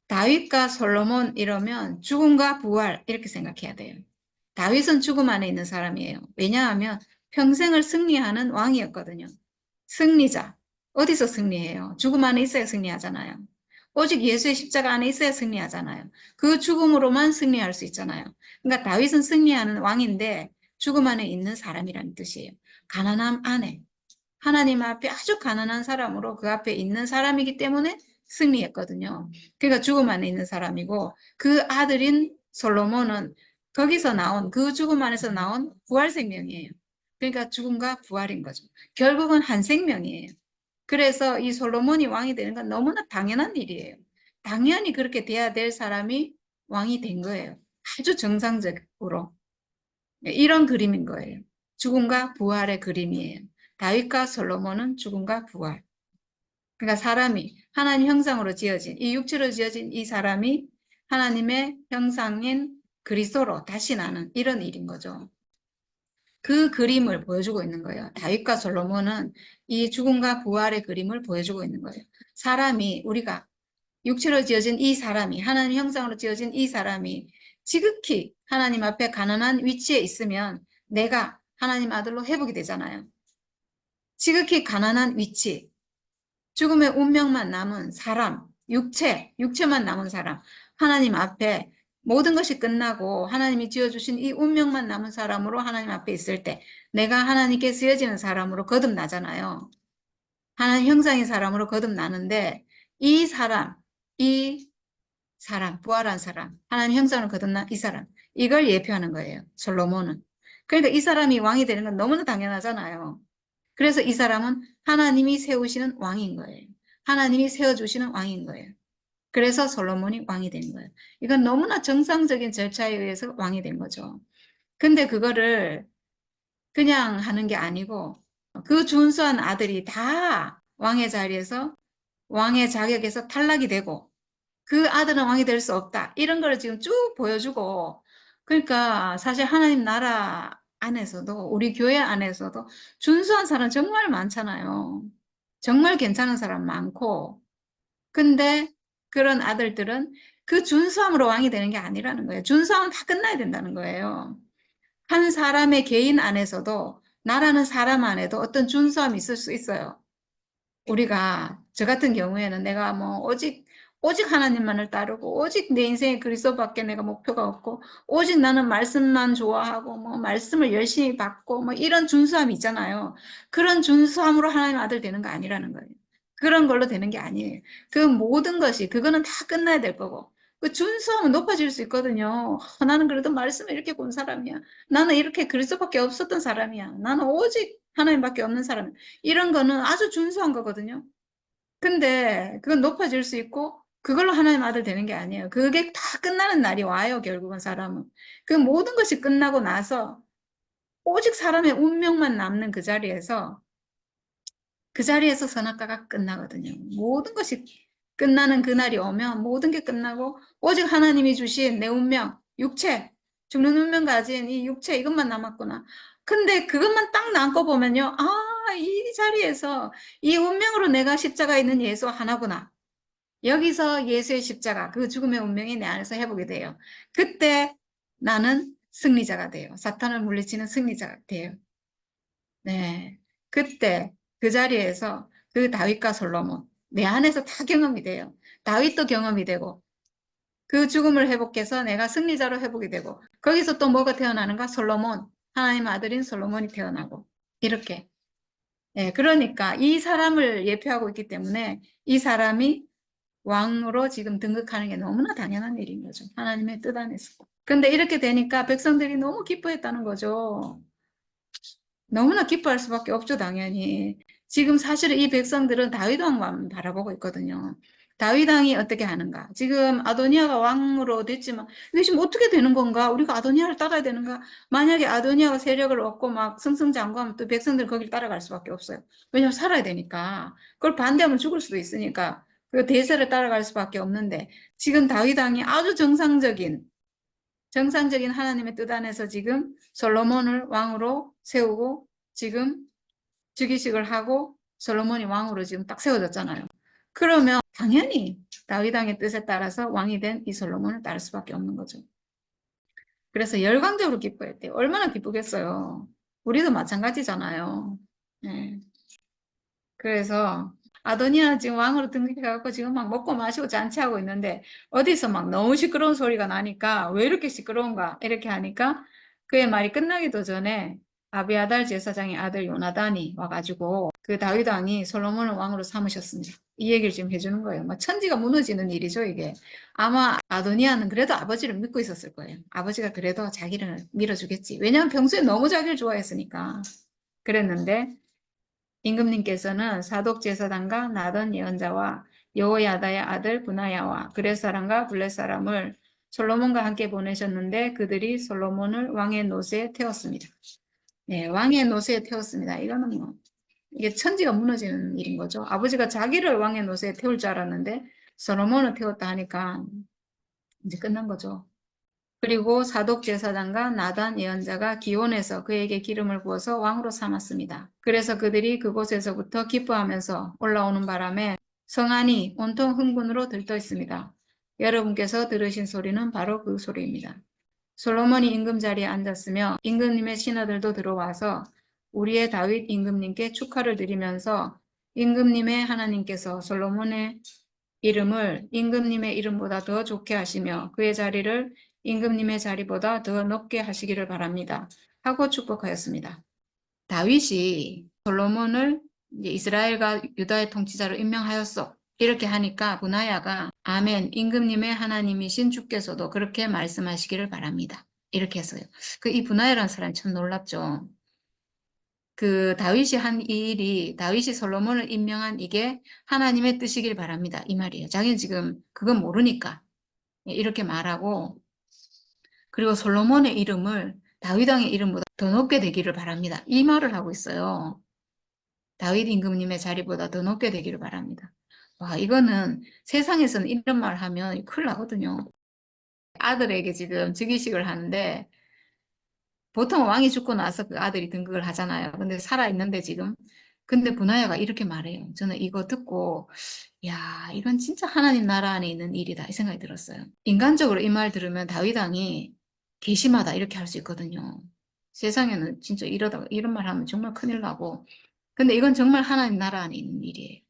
다윗과 솔로몬 이러면 죽음과 부활 이렇게 생각해야 돼요. 다윗은 죽음 안에 있는 사람이에요. 왜냐하면 평생을 승리하는 왕이었거든요. 승리자. 어디서 승리해요? 죽음 안에 있어야 승리하잖아요. 오직 예수의 십자가 안에 있어야 승리하잖아요. 그 죽음으로만 승리할 수 있잖아요. 그러니까 다윗은 승리하는 왕인데 죽음 안에 있는 사람이라는 뜻이에요. 가난함 안에. 하나님 앞에 아주 가난한 사람으로 그 앞에 있는 사람이기 때문에 승리했거든요. 그러니까 죽음 안에 있는 사람이고 그 아들인 솔로몬은 거기서 나온 그 죽음 안에서 나온 부활 생명이에요. 그러니까 죽음과 부활인 거죠. 결국은 한 생명이에요. 그래서 이 솔로몬이 왕이 되는 건 너무나 당연한 일이에요. 당연히 그렇게 돼야 될 사람이 왕이 된 거예요. 아주 정상적으로. 이런 그림인 거예요. 죽음과 부활의 그림이에요. 다윗과 솔로몬은 죽음과 부활. 그러니까 사람이 하나님 형상으로 지어진 이 육체로 지어진 이 사람이 하나님의 형상인 그리스도로 다시 나는 이런 일인 거죠. 그 그림을 보여주고 있는 거예요. 다윗과 솔로몬은 이 죽음과 부활의 그림을 보여주고 있는 거예요. 사람이 우리가 육체로 지어진 이 사람이 하나님 형상으로 지어진 이 사람이 지극히 하나님 앞에 가난한 위치에 있으면 내가 하나님 아들로 회복이 되잖아요. 지극히 가난한 위치, 죽음의 운명만 남은 사람, 육체만 남은 사람, 하나님 앞에 모든 것이 끝나고 하나님이 지어주신 이 운명만 남은 사람으로 하나님 앞에 있을 때 내가 하나님께 쓰여지는 사람으로 거듭나잖아요. 하나님 형상의 사람으로 거듭나는데 이 사람, 이 사람, 부활한 사람, 하나님 형상으로 거듭난 이 사람, 이걸 예표하는 거예요. 솔로몬은. 그러니까 이 사람이 왕이 되는 건 너무나 당연하잖아요. 그래서 이 사람은 하나님이 세우시는 왕인 거예요. 하나님이 세워주시는 왕인 거예요. 그래서 솔로몬이 왕이 된 거예요. 이건 너무나 정상적인 절차에 의해서 왕이 된 거죠. 근데 그거를 그냥 하는 게 아니고 그 준수한 아들이 다 왕의 자리에서 왕의 자격에서 탈락이 되고 그 아들은 왕이 될 수 없다. 이런 걸 지금 쭉 보여주고 그러니까 사실 하나님 나라 안에서도 우리 교회 안에서도 준수한 사람 정말 많잖아요. 정말 괜찮은 사람 많고 근데 그런 아들들은 그 준수함으로 왕이 되는 게 아니라는 거예요. 준수함은 다 끝나야 된다는 거예요. 한 사람의 개인 안에서도 나라는 사람 안에도 어떤 준수함이 있을 수 있어요. 우리가 저 같은 경우에는 내가 뭐 오직 하나님만을 따르고 오직 내 인생에 그리스도밖에 내가 목표가 없고 오직 나는 말씀만 좋아하고 뭐 말씀을 열심히 받고 뭐 이런 준수함이 있잖아요. 그런 준수함으로 하나님 아들 되는 거 아니라는 거예요. 그런 걸로 되는 게 아니에요. 그 모든 것이 그거는 다 끝나야 될 거고 그 준수함은 높아질 수 있거든요. 나는 그래도 말씀을 이렇게 본 사람이야. 나는 이렇게 그리스도밖에 없었던 사람이야. 나는 오직 하나님밖에 없는 사람이야. 이런 거는 아주 준수한 거거든요. 근데 그건 높아질 수 있고 그걸로 하나님 아들 되는 게 아니에요. 그게 다 끝나는 날이 와요. 결국은 사람은. 그 모든 것이 끝나고 나서 오직 사람의 운명만 남는 그 자리에서 선악과가 끝나거든요. 모든 것이 끝나는 그날이 오면 모든 게 끝나고 오직 하나님이 주신 내 운명, 육체, 죽는 운명 가진 이 육체 이것만 남았구나. 근데 그것만 딱 남고 보면요. 아, 이 자리에서 이 운명으로 내가 십자가에 있는 예수 하나구나. 여기서 예수의 십자가, 그 죽음의 운명이 내 안에서 회복이 돼요. 그때 나는 승리자가 돼요. 사탄을 물리치는 승리자가 돼요. 네. 그때 그 자리에서 그 다윗과 솔로몬 내 안에서 다 경험이 돼요. 다윗도 경험이 되고 그 죽음을 회복해서 내가 승리자로 회복이 되고 거기서 또 뭐가 태어나는가? 솔로몬, 하나님 아들인 솔로몬이 태어나고 이렇게. 네, 그러니까 이 사람을 예표하고 있기 때문에 이 사람이 왕으로 지금 등극하는 게 너무나 당연한 일인 거죠. 하나님의 뜻 안에서. 근데 이렇게 되니까 백성들이 너무 기뻐했다는 거죠. 너무나 기뻐할 수밖에 없죠, 당연히. 지금 사실은 이 백성들은 다윗 왕만 바라보고 있거든요. 다윗 왕이 어떻게 하는가? 지금 아도니아가 왕으로 됐지만 이게 지금 어떻게 되는 건가? 우리가 아도니아를 따라야 되는가? 만약에 아도니아가 세력을 얻고 막 승승장구하면 또 백성들은 거길 따라갈 수밖에 없어요. 왜냐하면 살아야 되니까. 그걸 반대하면 죽을 수도 있으니까. 그 대세를 따라갈 수밖에 없는데 지금 다윗 왕이 아주 정상적인 하나님의 뜻 안에서 지금 솔로몬을 왕으로 세우고 지금 즉위식을 하고 솔로몬이 왕으로 지금 딱 세워졌잖아요. 그러면 당연히 다윗 왕의 뜻에 따라서 왕이 된 이 솔로몬을 따를 수밖에 없는 거죠. 그래서 열광적으로 기뻐했대요. 얼마나 기쁘겠어요. 우리도 마찬가지잖아요. 네. 그래서 아도니아 지금 왕으로 등극해갖고 지금 막 먹고 마시고 잔치하고 있는데 어디서 막 너무 시끄러운 소리가 나니까 왜 이렇게 시끄러운가 이렇게 하니까 그의 말이 끝나기도 전에 아비아달 제사장의 아들 요나단이 와가지고 그 다윗 왕이 솔로몬을 왕으로 삼으셨습니다. 이 얘기를 지금 해주는 거예요. 막 천지가 무너지는 일이죠, 이게. 아마 아도니아는 그래도 아버지를 믿고 있었을 거예요. 아버지가 그래도 자기를 밀어주겠지. 왜냐하면 평소에 너무 자기를 좋아했으니까. 그랬는데 임금님께서는 사독 제사장과 나던 예언자와 여호야다의 아들 브나야와 그렛 사람과 블렛 사람을 솔로몬과 함께 보내셨는데 그들이 솔로몬을 왕의 노새에 태웠습니다. 네, 왕의 노새에 태웠습니다. 이거는 뭐 이게 천지가 무너지는 일인 거죠. 아버지가 자기를 왕의 노새에 태울 줄 알았는데 솔로몬을 태웠다 하니까 이제 끝난 거죠. 그리고 사독 제사장과 나단 예언자가 기온에서 그에게 기름을 부어서 왕으로 삼았습니다. 그래서 그들이 그곳에서부터 기뻐하면서 올라오는 바람에 성안이 온통 흥분으로 들떠 있습니다. 여러분께서 들으신 소리는 바로 그 소리입니다. 솔로몬이 임금 자리에 앉았으며 임금님의 신하들도 들어와서 우리의 다윗 임금님께 축하를 드리면서 임금님의 하나님께서 솔로몬의 이름을 임금님의 이름보다 더 좋게 하시며 그의 자리를 임금님의 자리보다 더 높게 하시기를 바랍니다. 하고 축복하였습니다. 다윗이 솔로몬을 이스라엘과 유다의 통치자로 임명하였소. 이렇게 하니까 분하야가 아멘, 임금님의 하나님이신 주께서도 그렇게 말씀하시기를 바랍니다. 이렇게 했어요. 이 분하야라는 사람이 참 놀랍죠. 그 다윗이 한 이 일이 다윗이 솔로몬을 임명한 이게 하나님의 뜻이길 바랍니다. 이 말이에요. 자기는 지금 그건 모르니까 이렇게 말하고 그리고 솔로몬의 이름을 다윗 왕의 이름보다 더 높게 되기를 바랍니다. 이 말을 하고 있어요. 다윗 임금님의 자리보다 더 높게 되기를 바랍니다. 와, 이거는 세상에서는 이런 말 하면 큰일 나거든요. 아들에게 지금 즉위식을 하는데 보통 왕이 죽고 나서 그 아들이 등극을 하잖아요. 근데 살아있는데 지금. 근데 분하야가 이렇게 말해요. 저는 이거 듣고 야, 이건 진짜 하나님 나라 안에 있는 일이다 이 생각이 들었어요. 인간적으로 이 말 들으면 다윗 왕이 괘씸하다 이렇게 할 수 있거든요. 세상에는 진짜 이러다가 이런 말 하면 정말 큰일 나고 근데 이건 정말 하나님 나라 안에 있는 일이에요.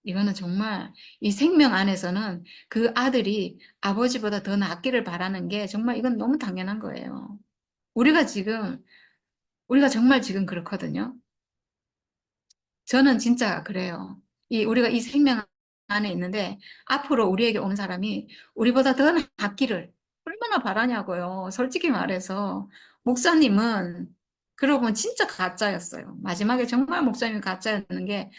이거는 정말 이 생명 안에서는 그 아들이 아버지보다 더 낫기를 바라는 게 정말 이건 너무 당연한 거예요. 우리가 지금 우리가 정말 지금 그렇거든요. 저는 진짜 그래요. 우리가 이 생명 안에 있는데 앞으로 우리에게 오는 사람이 우리보다 더 낫기를 얼마나 바라냐고요. 솔직히 말해서 목사님은 그러고 보면 진짜 가짜였어요. 마지막에 정말 목사님이 가짜였는 게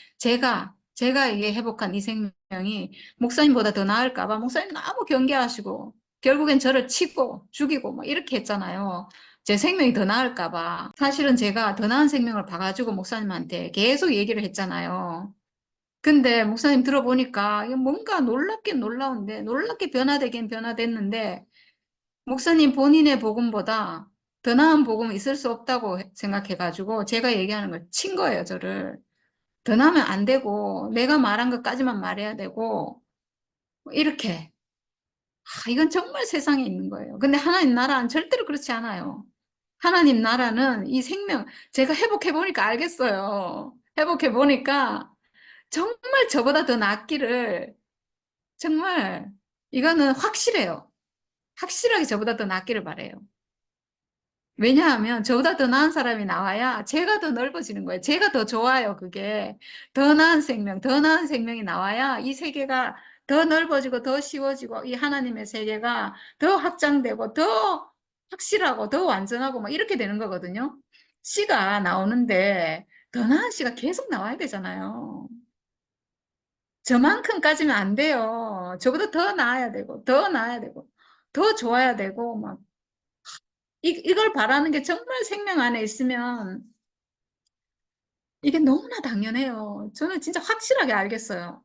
제가 이게 회복한 이 생명이 목사님보다 더 나을까 봐 목사님 너무 경계하시고 결국엔 저를 치고 죽이고 막 이렇게 했잖아요. 제 생명이 더 나을까 봐. 사실은 제가 더 나은 생명을 봐가지고 목사님한테 계속 얘기를 했잖아요. 근데 목사님 들어보니까 이게 뭔가 놀랍긴 놀라운데 놀랍게 변화되긴 변화됐는데 목사님 본인의 복음보다 더 나은 복음은 있을 수 없다고 생각해가지고 제가 얘기하는 걸 친 거예요, 저를. 더 나으면 안 되고 내가 말한 것까지만 말해야 되고 뭐 이렇게. 이건 정말 세상에 있는 거예요. 근데 하나님 나라는 절대로 그렇지 않아요. 하나님 나라는 이 생명, 제가 회복해보니까 알겠어요. 회복해보니까 정말 저보다 더 낫기를, 정말, 이거는 확실해요. 확실하게 저보다 더 낫기를 바래요. 왜냐하면 저보다 더 나은 사람이 나와야 제가 더 넓어지는 거예요. 제가 더 좋아요, 그게. 더 나은 생명, 더 나은 생명이 나와야 이 세계가 더 넓어지고 더 쉬워지고 이 하나님의 세계가 더 확장되고 더 확실하고 더 완전하고 막 이렇게 되는 거거든요. 씨가 나오는데 더 나은 씨가 계속 나와야 되잖아요. 저만큼까지는 안 돼요. 저보다 더 나아야 되고, 더 나아야 되고, 더 좋아야 되고, 막 이걸 바라는 게 정말 생명 안에 있으면 이게 너무나 당연해요. 저는 진짜 확실하게 알겠어요.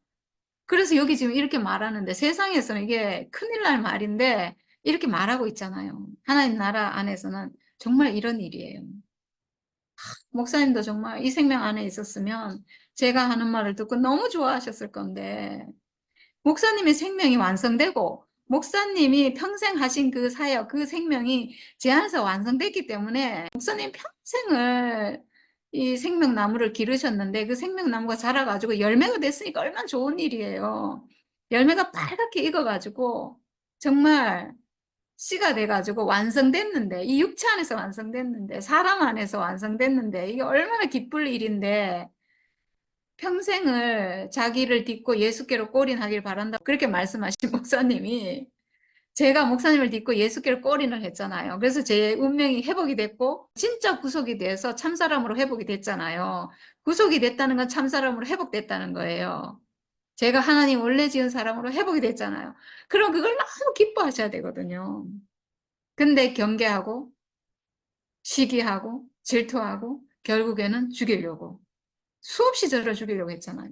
그래서 여기 지금 이렇게 말하는데 세상에서는 이게 큰일 날 말인데 이렇게 말하고 있잖아요. 하나님 나라 안에서는 정말 이런 일이에요. 목사님도 정말 이 생명 안에 있었으면 제가 하는 말을 듣고 너무 좋아하셨을 건데 목사님의 생명이 완성되고 목사님이 평생 하신 그 사역, 그 생명이 제 안에서 완성됐기 때문에 목사님 평생을 이 생명나무를 기르셨는데 그 생명나무가 자라가지고 열매가 됐으니까 얼마나 좋은 일이에요. 열매가 빨갛게 익어가지고 정말 씨가 돼가지고 완성됐는데, 이 육체 안에서 완성됐는데, 사람 안에서 완성됐는데, 이게 얼마나 기쁠 일인데, 평생을 자기를 딛고 예수께로 꼬린하길 바란다. 그렇게 말씀하신 목사님이, 제가 목사님을 딛고 예수께로 꼬린을 했잖아요. 그래서 제 운명이 회복이 됐고, 진짜 구속이 돼서 참사람으로 회복이 됐잖아요. 구속이 됐다는 건 참사람으로 회복됐다는 거예요. 제가 하나님 원래 지은 사람으로 회복이 됐잖아요. 그럼 그걸 너무 기뻐하셔야 되거든요. 근데 경계하고 시기하고 질투하고 결국에는 죽이려고 수없이 저를 죽이려고 했잖아요.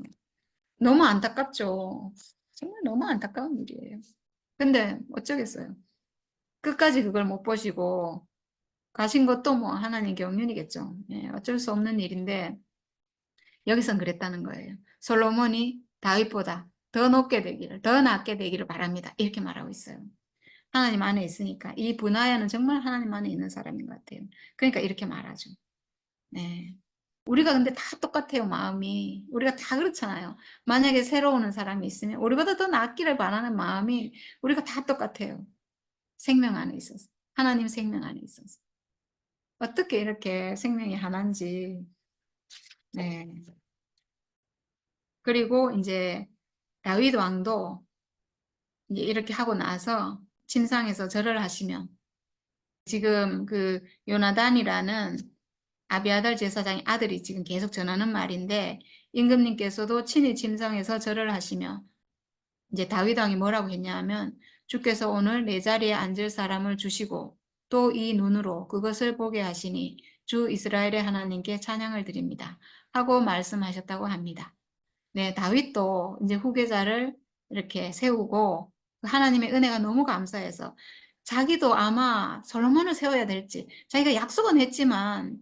너무 안타깝죠. 정말 너무 안타까운 일이에요. 근데 어쩌겠어요. 끝까지 그걸 못 보시고 가신 것도 뭐 하나님 경륜이겠죠. 예, 어쩔 수 없는 일인데 여기선 그랬다는 거예요. 솔로몬이 다윗보다 더 높게 되기를, 더 낫게 되기를 바랍니다. 이렇게 말하고 있어요. 하나님 안에 있으니까 이 분하야는 정말 하나님 안에 있는 사람인 것 같아요. 그러니까 이렇게 말하죠. 네. 우리가 근데 다 똑같아요, 마음이. 우리가 다 그렇잖아요. 만약에 새로 오는 사람이 있으면 우리보다 더 낫기를 바라는 마음이 우리가 다 똑같아요. 생명 안에 있어서. 하나님 생명 안에 있어서. 어떻게 이렇게 생명이 하나인지. 네. 그리고 이제 다윗 왕도 이제 이렇게 하고 나서 침상에서 절을 하시면 지금 그 요나단이라는 아비아달 제사장의 아들이 지금 계속 전하는 말인데 임금님께서도 친히 침상에서 절을 하시며 이제 다윗 왕이 뭐라고 했냐면 주께서 오늘 내 자리에 앉을 사람을 주시고 또 이 눈으로 그것을 보게 하시니 주 이스라엘의 하나님께 찬양을 드립니다. 하고 말씀하셨다고 합니다. 네, 다윗도 이제 후계자를 이렇게 세우고 하나님의 은혜가 너무 감사해서 자기도 아마 솔로몬을 세워야 될지 자기가 약속은 했지만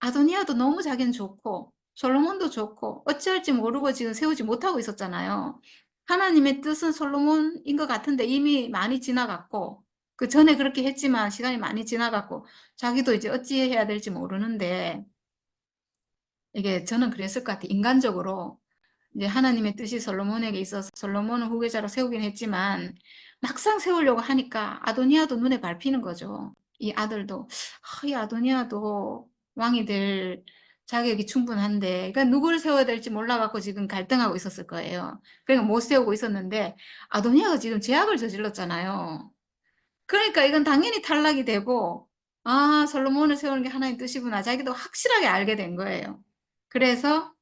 아도니아도 너무 자기는 좋고 솔로몬도 좋고 어찌할지 모르고 지금 세우지 못하고 있었잖아요. 하나님의 뜻은 솔로몬인 것 같은데 이미 많이 지나갔고 그 전에 그렇게 했지만 시간이 많이 지나갔고 자기도 이제 어찌해야 될지 모르는데 이게 저는 그랬을 것 같아요. 인간적으로 이제 하나님의 뜻이 솔로몬에게 있어서 솔로몬을 후계자로 세우긴 했지만 막상 세우려고 하니까 아도니아도 눈에 밟히는 거죠. 이 아들도 이 아도니아도 왕이 될 자격이 충분한데 그러니까 누구를 세워야 될지 몰라갖고 지금 갈등하고 있었을 거예요. 그러니까 못 세우고 있었는데 아도니아가 지금 죄악을 저질렀잖아요. 그러니까 이건 당연히 탈락이 되고 솔로몬을 세우는 게 하나님 뜻이구나. 자기도 확실하게 알게 된 거예요. 그래서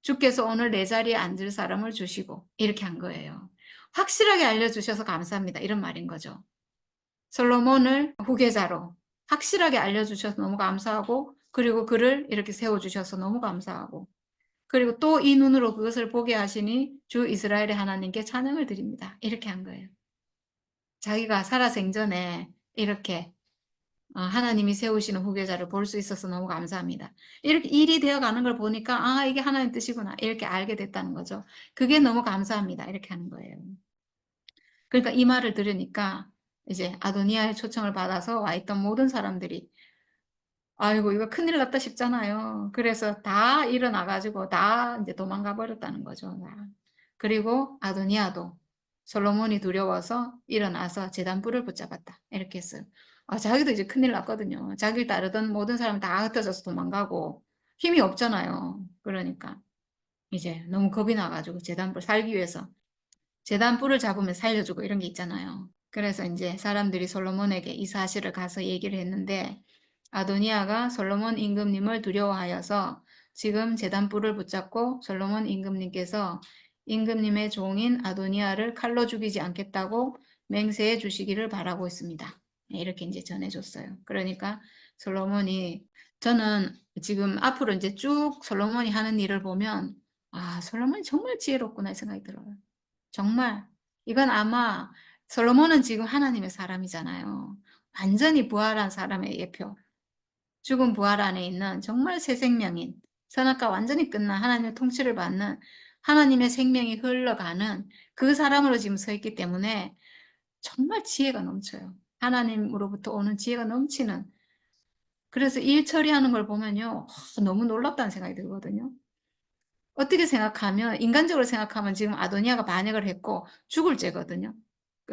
주께서 오늘 내 자리에 앉을 사람을 주시고 이렇게 한 거예요. 확실하게 알려주셔서 감사합니다. 이런 말인 거죠. 솔로몬을 후계자로 확실하게 알려주셔서 너무 감사하고 그리고 그를 이렇게 세워주셔서 너무 감사하고 그리고 또 이 눈으로 그것을 보게 하시니 주 이스라엘의 하나님께 찬양을 드립니다. 이렇게 한 거예요. 자기가 살아생전에 이렇게 하나님이 세우시는 후계자를 볼 수 있어서 너무 감사합니다. 이렇게 일이 되어 가는 걸 보니까 이게 하나님 뜻이구나 이렇게 알게 됐다는 거죠. 그게 너무 감사합니다. 이렇게 하는 거예요. 그러니까 이 말을 들으니까 이제 아도니아의 초청을 받아서 와 있던 모든 사람들이 아이고 이거 큰일 났다 싶잖아요. 그래서 다 일어나가지고 다 이제 도망가 버렸다는 거죠. 그리고 아도니아도 솔로몬이 두려워서 일어나서 제단불을 붙잡았다. 이렇게 했어요. 자기도 이제 큰일 났거든요. 자기를 따르던 모든 사람 다 흩어져서 도망가고 힘이 없잖아요. 그러니까 이제 너무 겁이 나가지고 제단불 살기 위해서 제단불을 잡으면 살려주고 이런 게 있잖아요. 그래서 이제 사람들이 솔로몬에게 이 사실을 가서 얘기를 했는데 아도니아가 솔로몬 임금님을 두려워하여서 지금 제단불을 붙잡고 솔로몬 임금님께서 임금님의 종인 아도니아를 칼로 죽이지 않겠다고 맹세해 주시기를 바라고 있습니다. 이렇게 이제 전해줬어요. 그러니까 솔로몬이 저는 지금 앞으로 이제 쭉 솔로몬이 하는 일을 보면 솔로몬이 정말 지혜롭구나 생각이 들어요. 정말 이건 아마 솔로몬은 지금 하나님의 사람이잖아요. 완전히 부활한 사람의 예표. 죽은 부활 안에 있는 정말 새 생명인 선악과 완전히 끝난 하나님의 통치를 받는 하나님의 생명이 흘러가는 그 사람으로 지금 서 있기 때문에 정말 지혜가 넘쳐요. 하나님으로부터 오는 지혜가 넘치는 그래서 일 처리하는 걸 보면요, 너무 놀랍다는 생각이 들거든요. 어떻게 생각하면, 인간적으로 생각하면 지금 아도니아가 반역을 했고 죽을 죄거든요.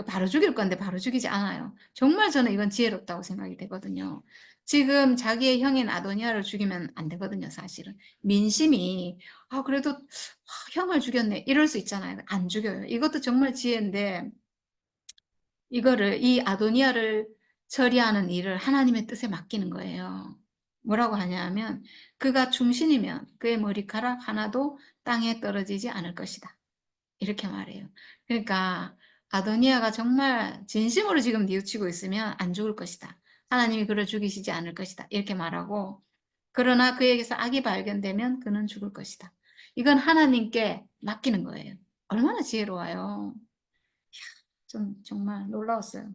바로 죽일 건데 바로 죽이지 않아요. 정말 저는 이건 지혜롭다고 생각이 되거든요. 지금 자기의 형인 아도니아를 죽이면 안 되거든요, 사실은. 민심이, 그래도 형을 죽였네. 이럴 수 있잖아요. 안 죽여요. 이것도 정말 지혜인데, 이 아도니아를 처리하는 일을 하나님의 뜻에 맡기는 거예요. 뭐라고 하냐면, 그가 충신이면 그의 머리카락 하나도 땅에 떨어지지 않을 것이다. 이렇게 말해요. 그러니까 아도니아가 정말 진심으로 지금 뉘우치고 있으면 안 죽을 것이다. 하나님이 그를 죽이시지 않을 것이다. 이렇게 말하고, 그러나 그에게서 악이 발견되면 그는 죽을 것이다. 이건 하나님께 맡기는 거예요. 얼마나 지혜로워요. 좀 정말 놀라웠어요.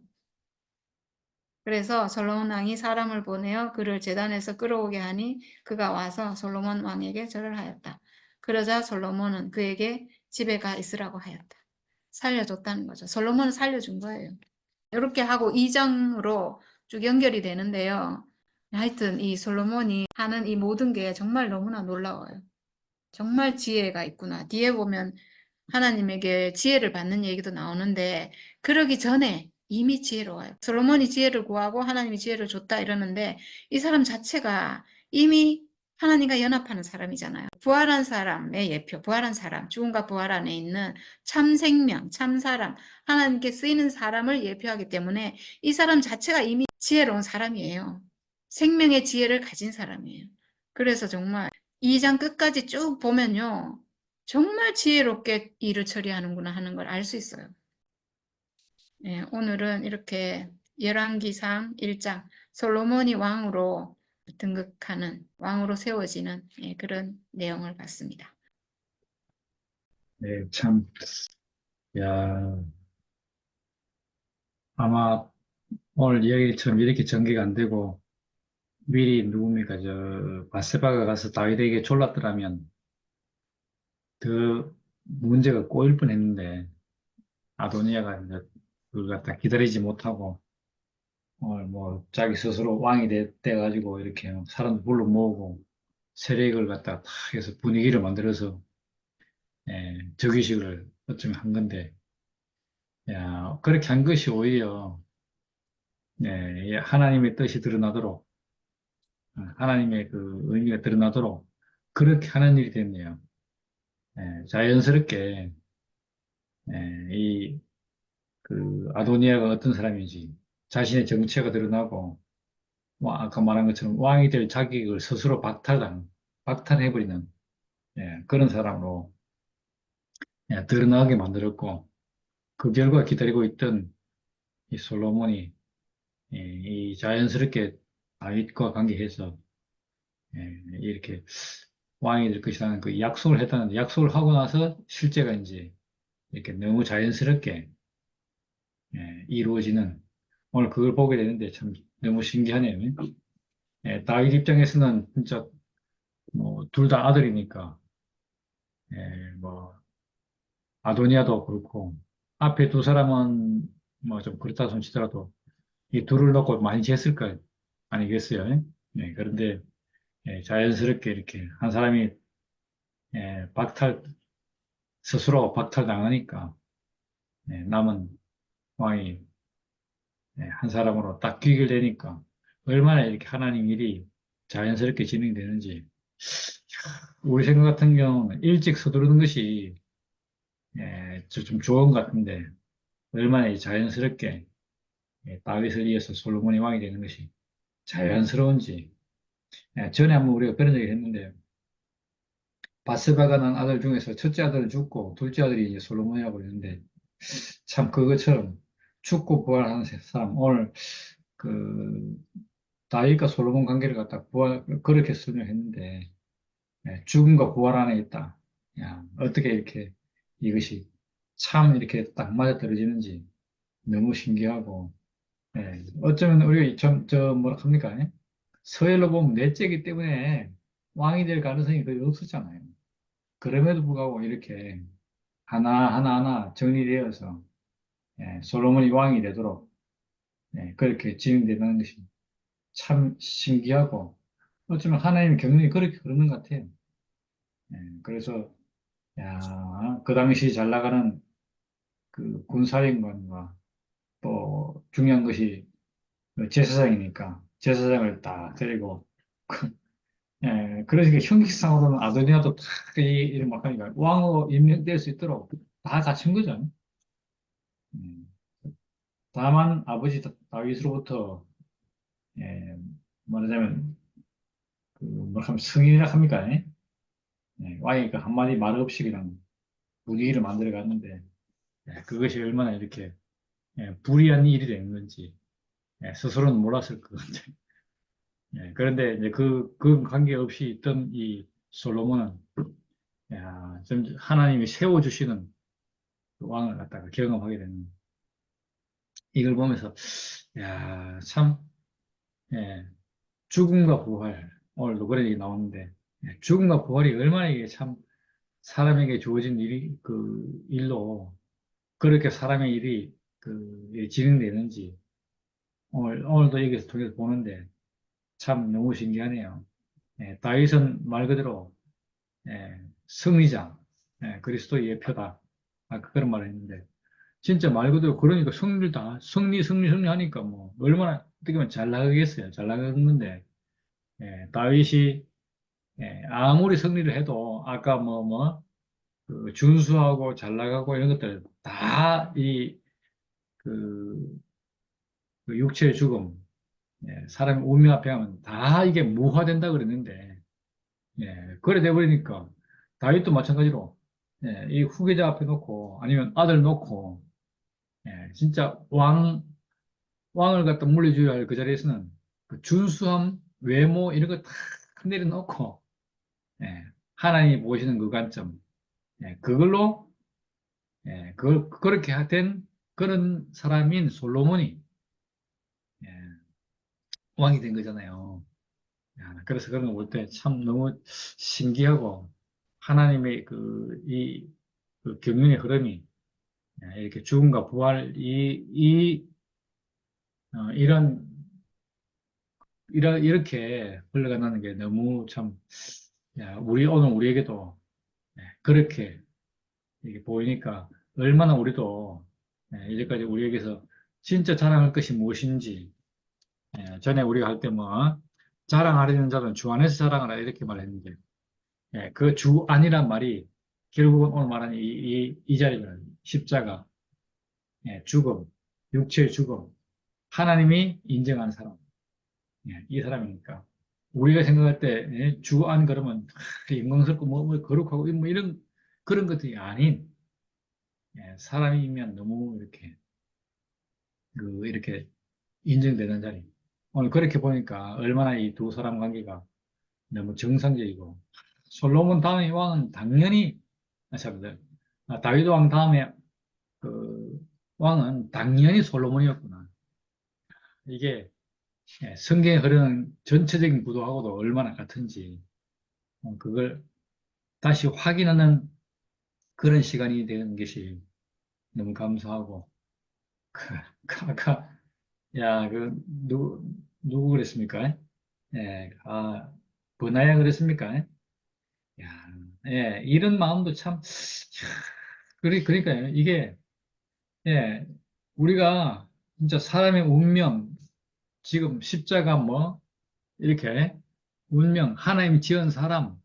그래서 솔로몬 왕이 사람을 보내어 그를 제단에서 끌어오게 하니 그가 와서 솔로몬 왕에게 절을 하였다. 그러자 솔로몬은 그에게 집에 가 있으라고 하였다. 살려줬다는 거죠. 솔로몬은 살려준 거예요. 이렇게 하고 2장으로 쭉 연결이 되는데요. 하여튼 이 솔로몬이 하는 이 모든 게 정말 너무나 놀라워요. 정말 지혜가 있구나. 뒤에 보면 하나님에게 지혜를 받는 얘기도 나오는데 그러기 전에 이미 지혜로워요. 솔로몬이 지혜를 구하고 하나님이 지혜를 줬다 이러는데 이 사람 자체가 이미 하나님과 연합하는 사람이잖아요. 부활한 사람의 예표, 부활한 사람, 죽음과 부활 안에 있는 참 생명, 참 사람, 하나님께 쓰이는 사람을 예표하기 때문에 이 사람 자체가 이미 지혜로운 사람이에요. 생명의 지혜를 가진 사람이에요. 그래서 정말 2장 끝까지 쭉 보면요. 정말 지혜롭게 일을 처리하는구나 하는 걸 알 수 있어요. 예, 오늘은 이렇게 열왕기상 1장 솔로몬이 왕으로 등극하는 왕으로 세워지는 그런 내용을 봤습니다. 네, 참, 야, 아마 오늘 이야기처럼 이렇게 전개가 안 되고 미리 누굽니까, 바세바가 가서 다윗에게 졸랐더라면 더 문제가 꼬일 뻔했는데 아도니아가 이제 그걸 갖다 기다리지 못하고 오늘 뭐 자기 스스로 왕이 돼가지고 이렇게 사람들 불러 모으고 세력을 갖다 다 해서 분위기를 만들어서 즉위식을 어쩌면 한 건데, 야, 그렇게 한 것이 오히려 이 하나님의 뜻이 드러나도록 하나님의 그 의미가 드러나도록 그렇게 하는 일이 됐네요. 자연스럽게 이 그 아도니아가 어떤 사람인지 자신의 정체가 드러나고 뭐 아까 말한 것처럼 왕이 될 자격을 스스로 박탈해버리는 그런 사람으로 드러나게 만들었고 그 결과 기다리고 있던 이 솔로몬이 이 자연스럽게 다윗과 관계해서 이렇게 왕이 될 것이라는 그 약속을 했다는데 약속을 하고 나서 실제가 이제 이렇게 너무 자연스럽게 이루어지는 오늘 그걸 보게 되는데 참 너무 신기하네요. 다윗 입장에서는 진짜 뭐 둘 다 아들이니까 뭐 아도니아도 그렇고 앞에 두 사람은 뭐 좀 그렇다 손 치더라도 이 둘을 놓고 많이 쟀을 거 아니겠어요? 그런데 자연스럽게 이렇게 한 사람이 박탈 스스로 박탈당하니까 남은 왕이 한 사람으로 딱 귀결되니까 얼마나 이렇게 하나님 일이 자연스럽게 진행되는지 우리 생각 같은 경우는 일찍 서두르는 것이 좀 좋은 것 같은데 얼마나 이 자연스럽게 다윗을 이어서 솔로몬이 왕이 되는 것이 자연스러운지 전에 한번 우리가 그런 얘기를 했는데 바세바가 난 아들 중에서 첫째 아들은 죽고 둘째 아들이 이제 솔로몬이라고 그러는데 참 그것처럼 죽고 부활하는 사람 오늘 그 다윗과 솔로몬 관계를 갖다 그렇게 설명했는데 죽음과 부활 안에 있다. 야, 어떻게 이렇게 이것이 참 이렇게 딱 맞아떨어지는지 너무 신기하고 어쩌면 우리가 뭐라 합니까? 서열로 보면 넷째이기 때문에 왕이 될 가능성이 거의 없었잖아요. 그럼에도 불구하고 이렇게 하나하나 정리되어서 솔로몬이 왕이 되도록 그렇게 진행되는 것이 참 신기하고 어쩌면 하나님의 경륜이 그렇게 흐르는 것 같아요. 그래서 야, 그 당시 잘 나가는 그 군사령관과 또 중요한 것이 그 제사장이니까 제사장을 딱 데리고 그러니까 형식상으로는 아도니아도 다 이런 막 하니까 왕으로 임명될 수 있도록 다 갖춘 거죠. 음, 다만 아버지 다윗으로부터 예, 말하자면 그 뭐라면 승인이라 합니까? 왕이 그 한마디 말 없이 그냥 분위기를 만들어 갔는데 그것이 얼마나 이렇게 불리한 일이 된 건지 스스로는 몰랐을 것 같아요. 그런데 이제 그 관계없이 있던 이 솔로몬은 야, 좀 하나님이 세워주시는 그 왕을 갖다가 경험하게 되는 이걸 보면서 야, 참 예, 죽음과 부활 오늘도 그런 얘기 나오는데 죽음과 부활이 얼마나 이게 참 사람에게 주어진 일이 그 일로 그렇게 사람의 일이 진행되는지 오늘도 여기서 통해서 보는데 참 너무 신기하네요. 다윗은 말 그대로 승리자, 그리스도의 예표다. 아까 그런 말을 했는데 진짜 말 그대로 그러니까 승리를 다 승리 하니까 뭐 얼마나 어떻게 보면 잘 나가겠어요. 잘 나가는데 다윗이 아무리 승리를 해도 아까 그 준수하고 잘 나가고 이런 것들 다 그, 그 육체의 죽음, 사람의 운명 앞에 하면 다 이게 무화된다 그랬는데 그래 돼버리니까 다윗도 마찬가지로 이 후계자 앞에 놓고 아니면 아들 놓고 진짜 왕을 갖다 물려줘야 할 그 자리에서는 그 준수함, 외모 이런 거 다 내려놓고 하나님이 보시는 그 관점 그걸로 그걸 그렇게 된 그런 사람인 솔로몬이 예, 왕이 된 거잖아요. 야, 그래서 그런 거 볼 때 참 너무 신기하고 하나님의 그 경륜의 흐름이 이렇게 죽음과 부활 이런 이렇게 흘러간다는 게 너무 참 야, 오늘 우리에게도 그렇게 이게 보이니까 얼마나 우리도 이제까지 우리에게서 진짜 자랑할 것이 무엇인지 전에 우리가 할 때 뭐 자랑하려는 자는 주 안에서 자랑하라 이렇게 말했는데 그 주 안이란 말이 결국은 오늘 말하는 이 자리는 십자가 죽음 육체의 죽음 하나님이 인정한 사람 이 사람이니까 우리가 생각할 때 주 안 그러면 영광스럽고 뭐 거룩하고 뭐 이런 그런 것들이 아닌 사람이면 너무 이렇게 인정되는 자리. 오늘 그렇게 보니까 얼마나 이 두 사람 관계가 너무 정상적이고 솔로몬 다음의 왕은 당연히 잠깐만 다윗 왕 다음에 그 왕은 당연히 솔로몬이었구나. 이게 성경에 흐르는 전체적인 구도하고도 얼마나 같은지 그걸 다시 확인하는 그런 시간이 되는 것이 너무 감사하고 아까 야, 누구 그랬습니까? 아, 버나야 그랬습니까? 야, 이런 마음도 참, 그러니까요. 이게, 예, 우리가 진짜 사람의 운명, 지금 십자가 이렇게, 운명, 하나님이 지은 사람,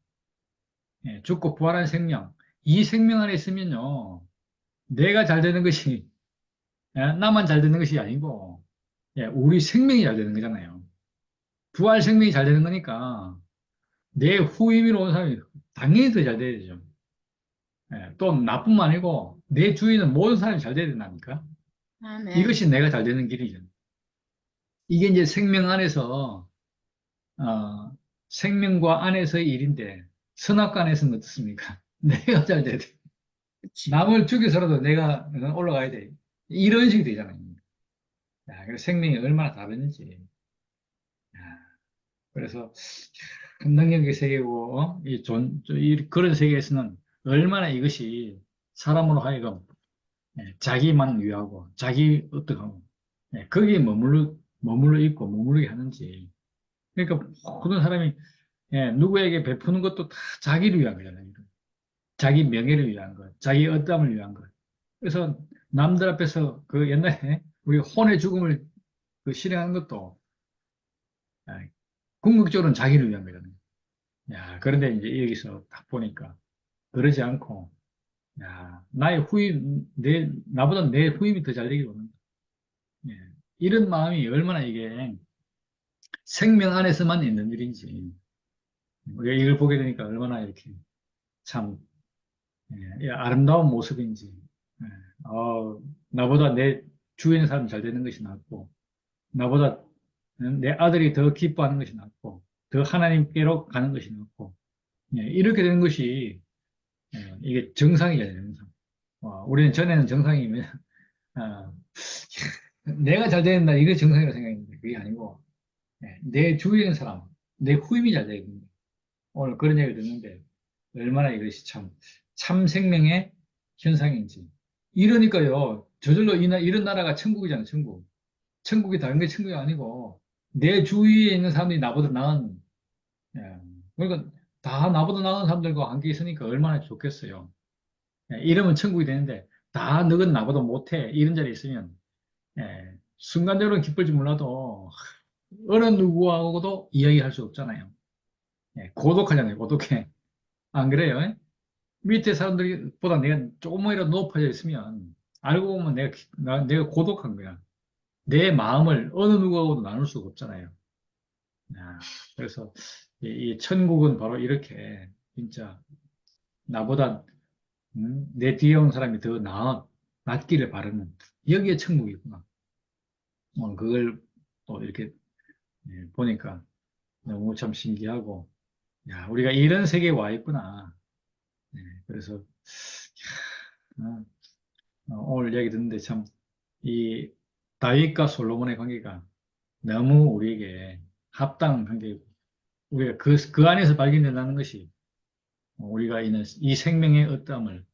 죽고 부활한 생명, 이 생명 안에 있으면요, 내가 잘 되는 것이, 나만 잘 되는 것이 아니고, 우리 생명이 잘 되는 거잖아요. 부활 생명이 잘 되는 거니까, 내 후임으로 온 사람이 당연히 더 잘 돼야 되죠. 또 나뿐만 아니고 내 주위에 있는 모든 사람이 잘 돼야 된다니까. 아멘. 이것이 내가 잘 되는 길이죠. 이게 이제 생명 안에서 어, 생명과 안에서의 일인데 선악과 안에서는 어떻습니까? 내가 잘 돼야 돼. 그치. 남을 죽여서라도 내가 올라가야 돼. 이런 식이 되잖아요. 야, 그래서 생명이 얼마나 다른지. 야, 그래서 큰 능력의 세계고 그런 세계에서는 얼마나 이것이 사람으로 하여금 자기만 위하고 자기 어떡하고 거기에 머물러 있고 머무르게 하는지 그러니까 모든 사람이 예, 누구에게 베푸는 것도 다 자기를 위한 거잖아요. 자기 명예를 위한 것, 자기 어담을 위한 것. 그래서 남들 앞에서 그 옛날에 우리 혼의 죽음을 그 실행한 것도 아, 궁극적으로는 자기를 위한 거잖아요. 야, 그런데 이제 여기서 딱 보니까 그러지 않고, 야, 나의 후임, 나보다 내 후임이 더 잘 되길 원한다. 예, 이런 마음이 얼마나 이게 생명 안에서만 있는 일인지, 우리가 이걸 보게 되니까 얼마나 이렇게 참, 예, 아름다운 모습인지, 예, 나보다 내 주위에 있는 사람이 잘 되는 것이 낫고, 나보다 내 아들이 더 기뻐하는 것이 낫고, 더 하나님께로 가는 것이 낫고, 예, 이렇게 되는 것이, 이게 정상이잖아요, 정상. 우리는 전에는 정상이면, 아, 내가 잘 되는다, 이게 정상이라고 생각했는데, 그게 아니고, 내 주위에 있는 사람, 내 후임이 잘 되야 된다. 오늘 그런 얘기를 듣는데, 얼마나 이것이 참 생명의 현상인지. 이러니까요, 저절로 이런 나라가 천국이잖아요, 천국. 천국이 다른 게 천국이 아니고, 내 주위에 있는 사람들이 나보다 나은, 예, 그러니까 다 나보다 나은 사람들과 함께 있으니까 얼마나 좋겠어요. 이러면 천국이 되는데, 다 너건 나보다 못해. 이런 자리에 있으면, 순간적으로는 기쁠지 몰라도, 어느 누구하고도 이야기할 수 없잖아요. 고독하잖아요, 고독해. 안 그래요? 밑에 사람들보다 내가 조금이라도 높아져 있으면, 알고 보면 내가 고독한 거야. 내 마음을 어느 누구하고도 나눌 수가 없잖아요. 야, 그래서 이 천국은 바로 이렇게, 진짜, 나보다, 내 뒤에 온 사람이 더 낫기를 바라는, 여기에 천국이구나. 오늘 그걸 또 이렇게 보니까 너무 참 신기하고, 야, 우리가 이런 세계에 와 있구나. 그래서 어, 오늘 얘기 듣는데 참 이 다윗과 솔로몬의 관계가 너무 우리에게 합당한 관계이고 우리가 그 안에서 발견된다는 것이 우리가 있는 이 생명의 어떠함을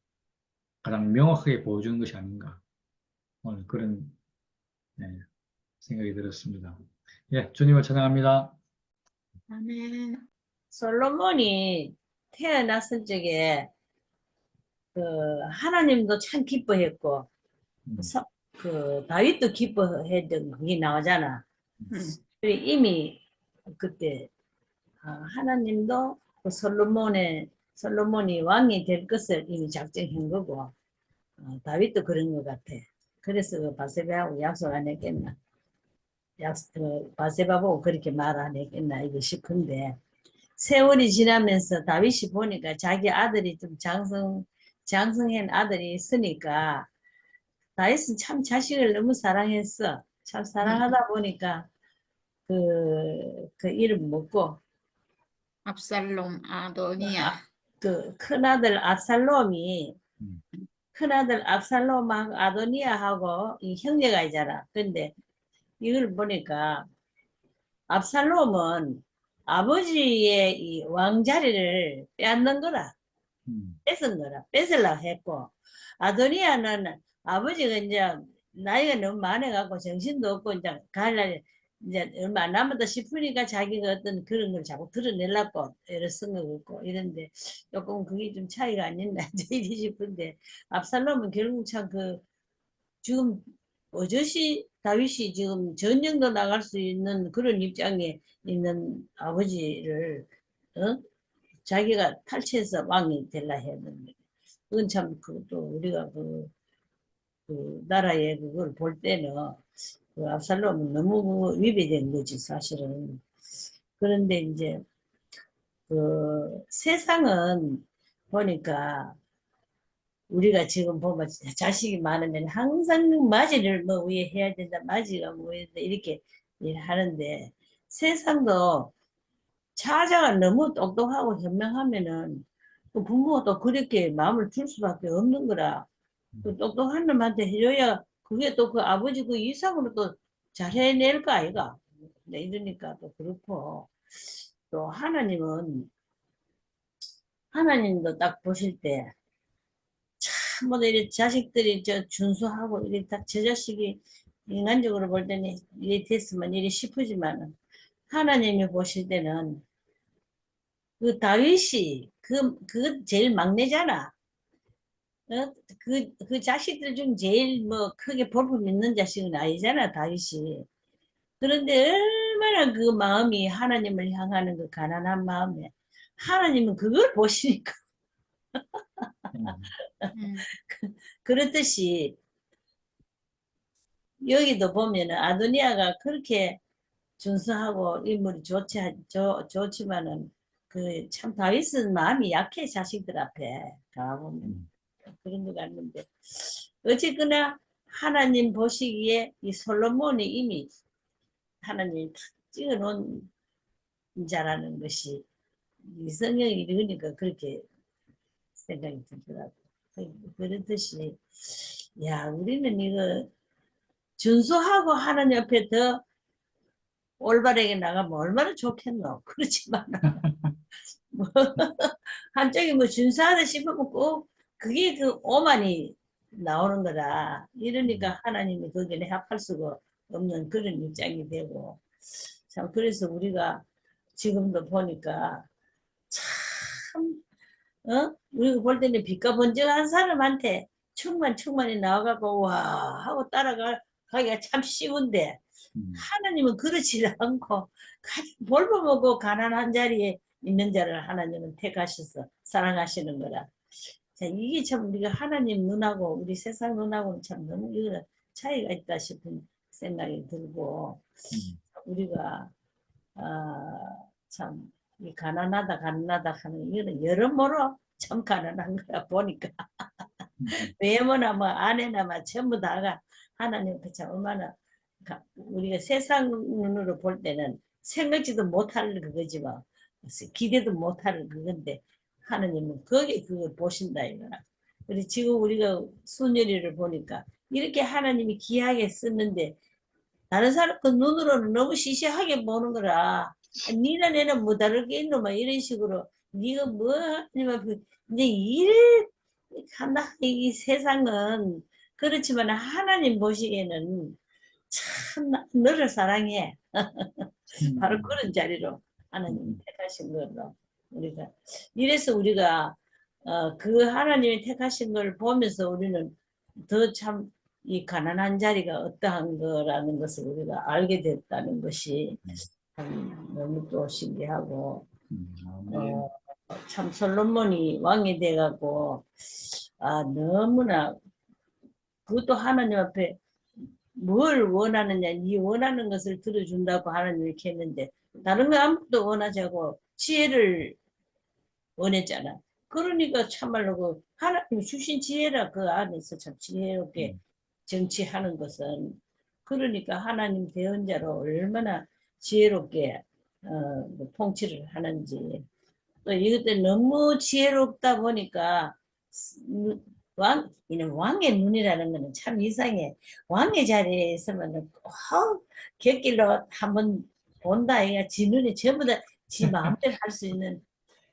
가장 명확하게 보여주는 것이 아닌가 오늘 그런 네, 생각이 들었습니다. 예, 주님을 찬양합니다. 아멘. 솔로몬이 태어났을 적에 그 하나님도 참 기뻐했고 음, 그 다윗도 기뻐했던 그게 나오잖아. 음, 이미 그때 하나님도 그 솔로몬이 왕이 될 것을 이미 작정한 거고 다윗도 그런 것 같아. 그래서 그 바세바하고 약속 안 했겠나? 바세바 보고 그렇게 말 안 했겠나 이게 싶은데 세월이 지나면서 다윗이 보니까 자기 아들이 좀 장성한 아들이 있으니까 다윗은 참 자식을 너무 사랑했어. 참 사랑하다 보니까 그 이름 먹고 압살롬, 아도니아. 그 큰아들 압살롬이 음, 큰아들 압살롬하고 아도니아하고 이 형제가 있잖아. 근데 이걸 보니까 압살롬은 아버지의 이 왕자리를 빼앗는 거라. 음, 뺏은 거라. 뺏으려고 했고 아도니아는 아버지가 이제 나이가 너무 많아갖고 정신도 없고 이제 갈날 이제 얼마 안 남았다 싶으니까 자기가 어떤 그런 걸 자꾸 드러내려고 애를 쓴 거 같고 이런데 조금 그게 좀 차이가 안 있나 이리 싶은데 압살롬은 결국 참 그 지금 어저씨 다윗이 지금 전쟁도 나갈 수 있는 그런 입장에 있는 아버지를 어? 자기가 탈취해서 왕이 되려 했는데 그건 참 그것도 우리가 그 나라의 그걸 볼 때는 그 압살롬은 너무 그 위배된 거지 사실은. 그런데 이제 그 세상은 보니까 우리가 지금 보면 자식이 많으면 항상 맞이를 뭐 위에 해야 된다 맞이가 뭐 이렇게 하는데 세상도 자자가 너무 똑똑하고 현명하면은 그 부모가 또 그렇게 마음을 줄 수밖에 없는 거라. 그 똑똑한 놈한테 해줘야 그게 또 그 아버지 그 이상으로 또 잘해낼 거 아이가. 네, 이러니까 또 그렇고 또 하나님도 딱 보실 때 참, 뭐, 이렇게 자식들이 준수하고, 이렇게 딱 제 자식이 인간적으로 볼 때는 이래 됐으면 이래 싶으지만은, 하나님이 보실 때는 그 다윗이 그 제일 막내잖아. 어? 그 자식들 중 제일 뭐 크게 볼품 있는 자식은 아니잖아, 다윗이. 그런데 얼마나 그 마음이 하나님을 향하는 그 가난한 마음에 하나님은 그걸 보시니까 음, 음, 그렇듯이 여기도 보면은 아도니아가 그렇게 준수하고 인물이 좋지만은 그 참 다윗은 마음이 약해 자식들 앞에 가보면 음, 그런 것 같는데 어쨌거나 하나님 보시기에 이 솔로몬이 이미 하나님이 탁 찍어놓은 자라는 것이 이 성경이 읽으니까 그렇게 생각이 들더라고. 그렇듯이 야 우리는 이거 준수하고 하나님 옆에 더 올바르게 나가면 얼마나 좋겠노. 그렇지만 뭐 한쪽이 뭐 준수하다 싶으면 꼭 그게 그 오만이 나오는 거다. 음, 이러니까 하나님이 거기에 합할 수가 없는 그런 입장이 되고 참 그래서 우리가 지금도 보니까 참 우리가 볼 때는 빛과 번쩍한 사람한테 충만히 나와갖고 와 하고 따라가기가 참 쉬운데 음, 하나님은 그렇지 않고 볼품없고 가난한 자리에 있는 자를 하나님은 택하셔서 사랑하시는 거라. 자, 이게 참 우리가 하나님 눈하고 우리 세상 눈하고는 참 너무 이거는 차이가 있다 싶은 생각이 들고 음, 우리가 참 이 가난하다 하는 이거는 여러모로 참 가난한 거야 보니까 음, 외모나 뭐 아내나 뭐 전부 다가 하나님 앞에 참 얼마나 우리가 세상 눈으로 볼 때는 생각지도 못할 그거지 뭐 기대도 못할 그건데 하나님은 거기에 그걸 보신다 이거라. 그리고 지금 우리가 순열이를 보니까 이렇게 하나님이 귀하게 썼는데 다른 사람 그 눈으로는 너무 시시하게 보는 거라. 아, 니나 내는 뭐 다르게 있노? 막 이런 식으로. 니가 뭐, 하지만 이제 일 한다. 이 세상은 그렇지만 하나님 보시기에는 참 너를 사랑해. 바로 음, 그런 자리로 하나님이 음, 택하신 걸로 우리가 이래서 우리가 그 하나님이 택하신 걸 보면서 우리는 더 참 이 가난한 자리가 어떠한 거라는 것을 우리가 알게 됐다는 것이 음, 참 너무 또 신기하고 아멘. 어, 참 솔로몬이 왕이 돼갖고 너무나 그것도 하나님 앞에 뭘 원하느냐, 네 원하는 것을 들어준다고 하나님 이렇게 했는데 다른 거 아무것도 원하지 않고 지혜를 원했잖아. 그러니까 참말로 그 하나님 주신 지혜라 그 안에서 참 지혜롭게 음, 정치하는 것은 그러니까 하나님 대언자로 얼마나 지혜롭게 통치를 하는지 또 이것들 너무 지혜롭다 보니까 이는 왕의 눈이라는 거는 참 이상해. 왕의 자리에 있으면 곁길로 한번 본다. 이가 지 눈이 전부 다 지 마음대로 할 수 있는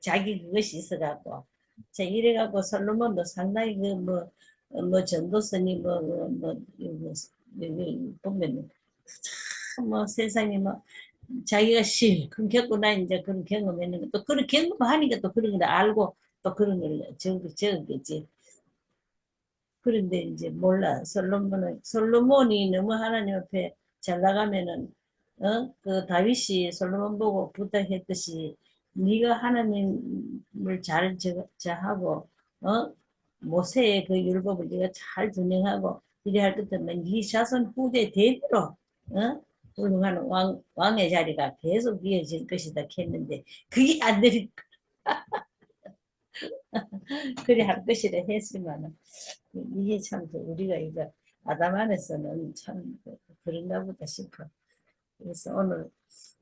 자기 그것이 있어갖고. 자, 이래갖고 솔로몬도 상당히 뭐 전도서니 보면 참 뭐 세상에 뭐 자기가 실컷 겪구나 이제 그런 경험했는 거 또 그런 경험하니까 또 그런 걸 알고 또 그런 걸 적었겠지. 그런데 이제 몰라 솔로몬이 너무 하나님 앞에 잘 나가면은 그 다윗이 솔로몬 보고 부탁했듯이 네가 하나님을 하고 모세의 그 율법을 네가 잘 준행하고 이래 할 것들은 네 자손 후대 대대로 훌륭한 왕의 자리가 계속 이어질 것이다 했는데 그게 안 되니까 그래 할 것이라 했지만은 이게 참 우리가 이거 아담 안에서는 참 그런가 보다 싶어. 그래서 오늘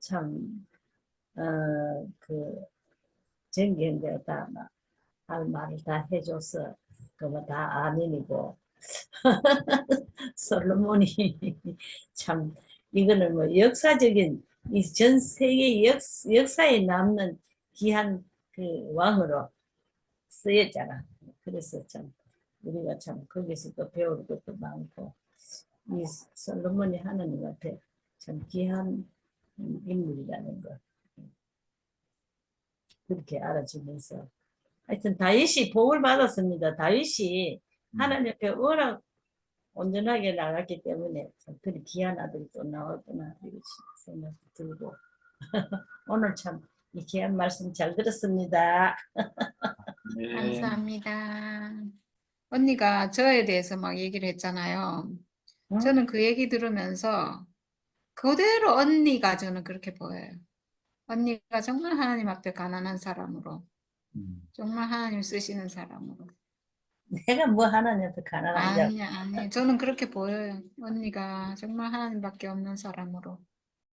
참, 그, 정경대가 할 말을 다 해줘서, 그거 다 아멘이고, 솔로몬이 참, 이거는 뭐 역사적인, 이 전 세계 역사에 남는 귀한 그 왕으로 쓰였잖아. 그래서 참, 우리가 참 거기서 또 배울 것도 많고, 이 솔로몬이 하나님 앞에 참 귀한 인물이라는 거 그렇게 알아주면서 하여튼 다윗이 복을 받았습니다. 다윗이 하나님 앞에 워낙 온전하게 나갔기 때문에 참 그리 귀한 아들이 또 나왔구나 이런 생각이 들고 오늘 참 이 귀한 말씀 잘 들었습니다. 네. 감사합니다. 언니가 저에 대해서 막 얘기를 했잖아요. 응? 저는 그 얘기 들으면서 그대로 언니가 저는 그렇게 보여요. 언니가 정말 하나님 앞에 가난한 사람으로, 정말 하나님 쓰시는 사람으로. 내가 뭐 하나님 앞에 가난한 자 아니야, 아니. 저는 그렇게 보여요. 언니가 정말 하나님밖에 없는 사람으로.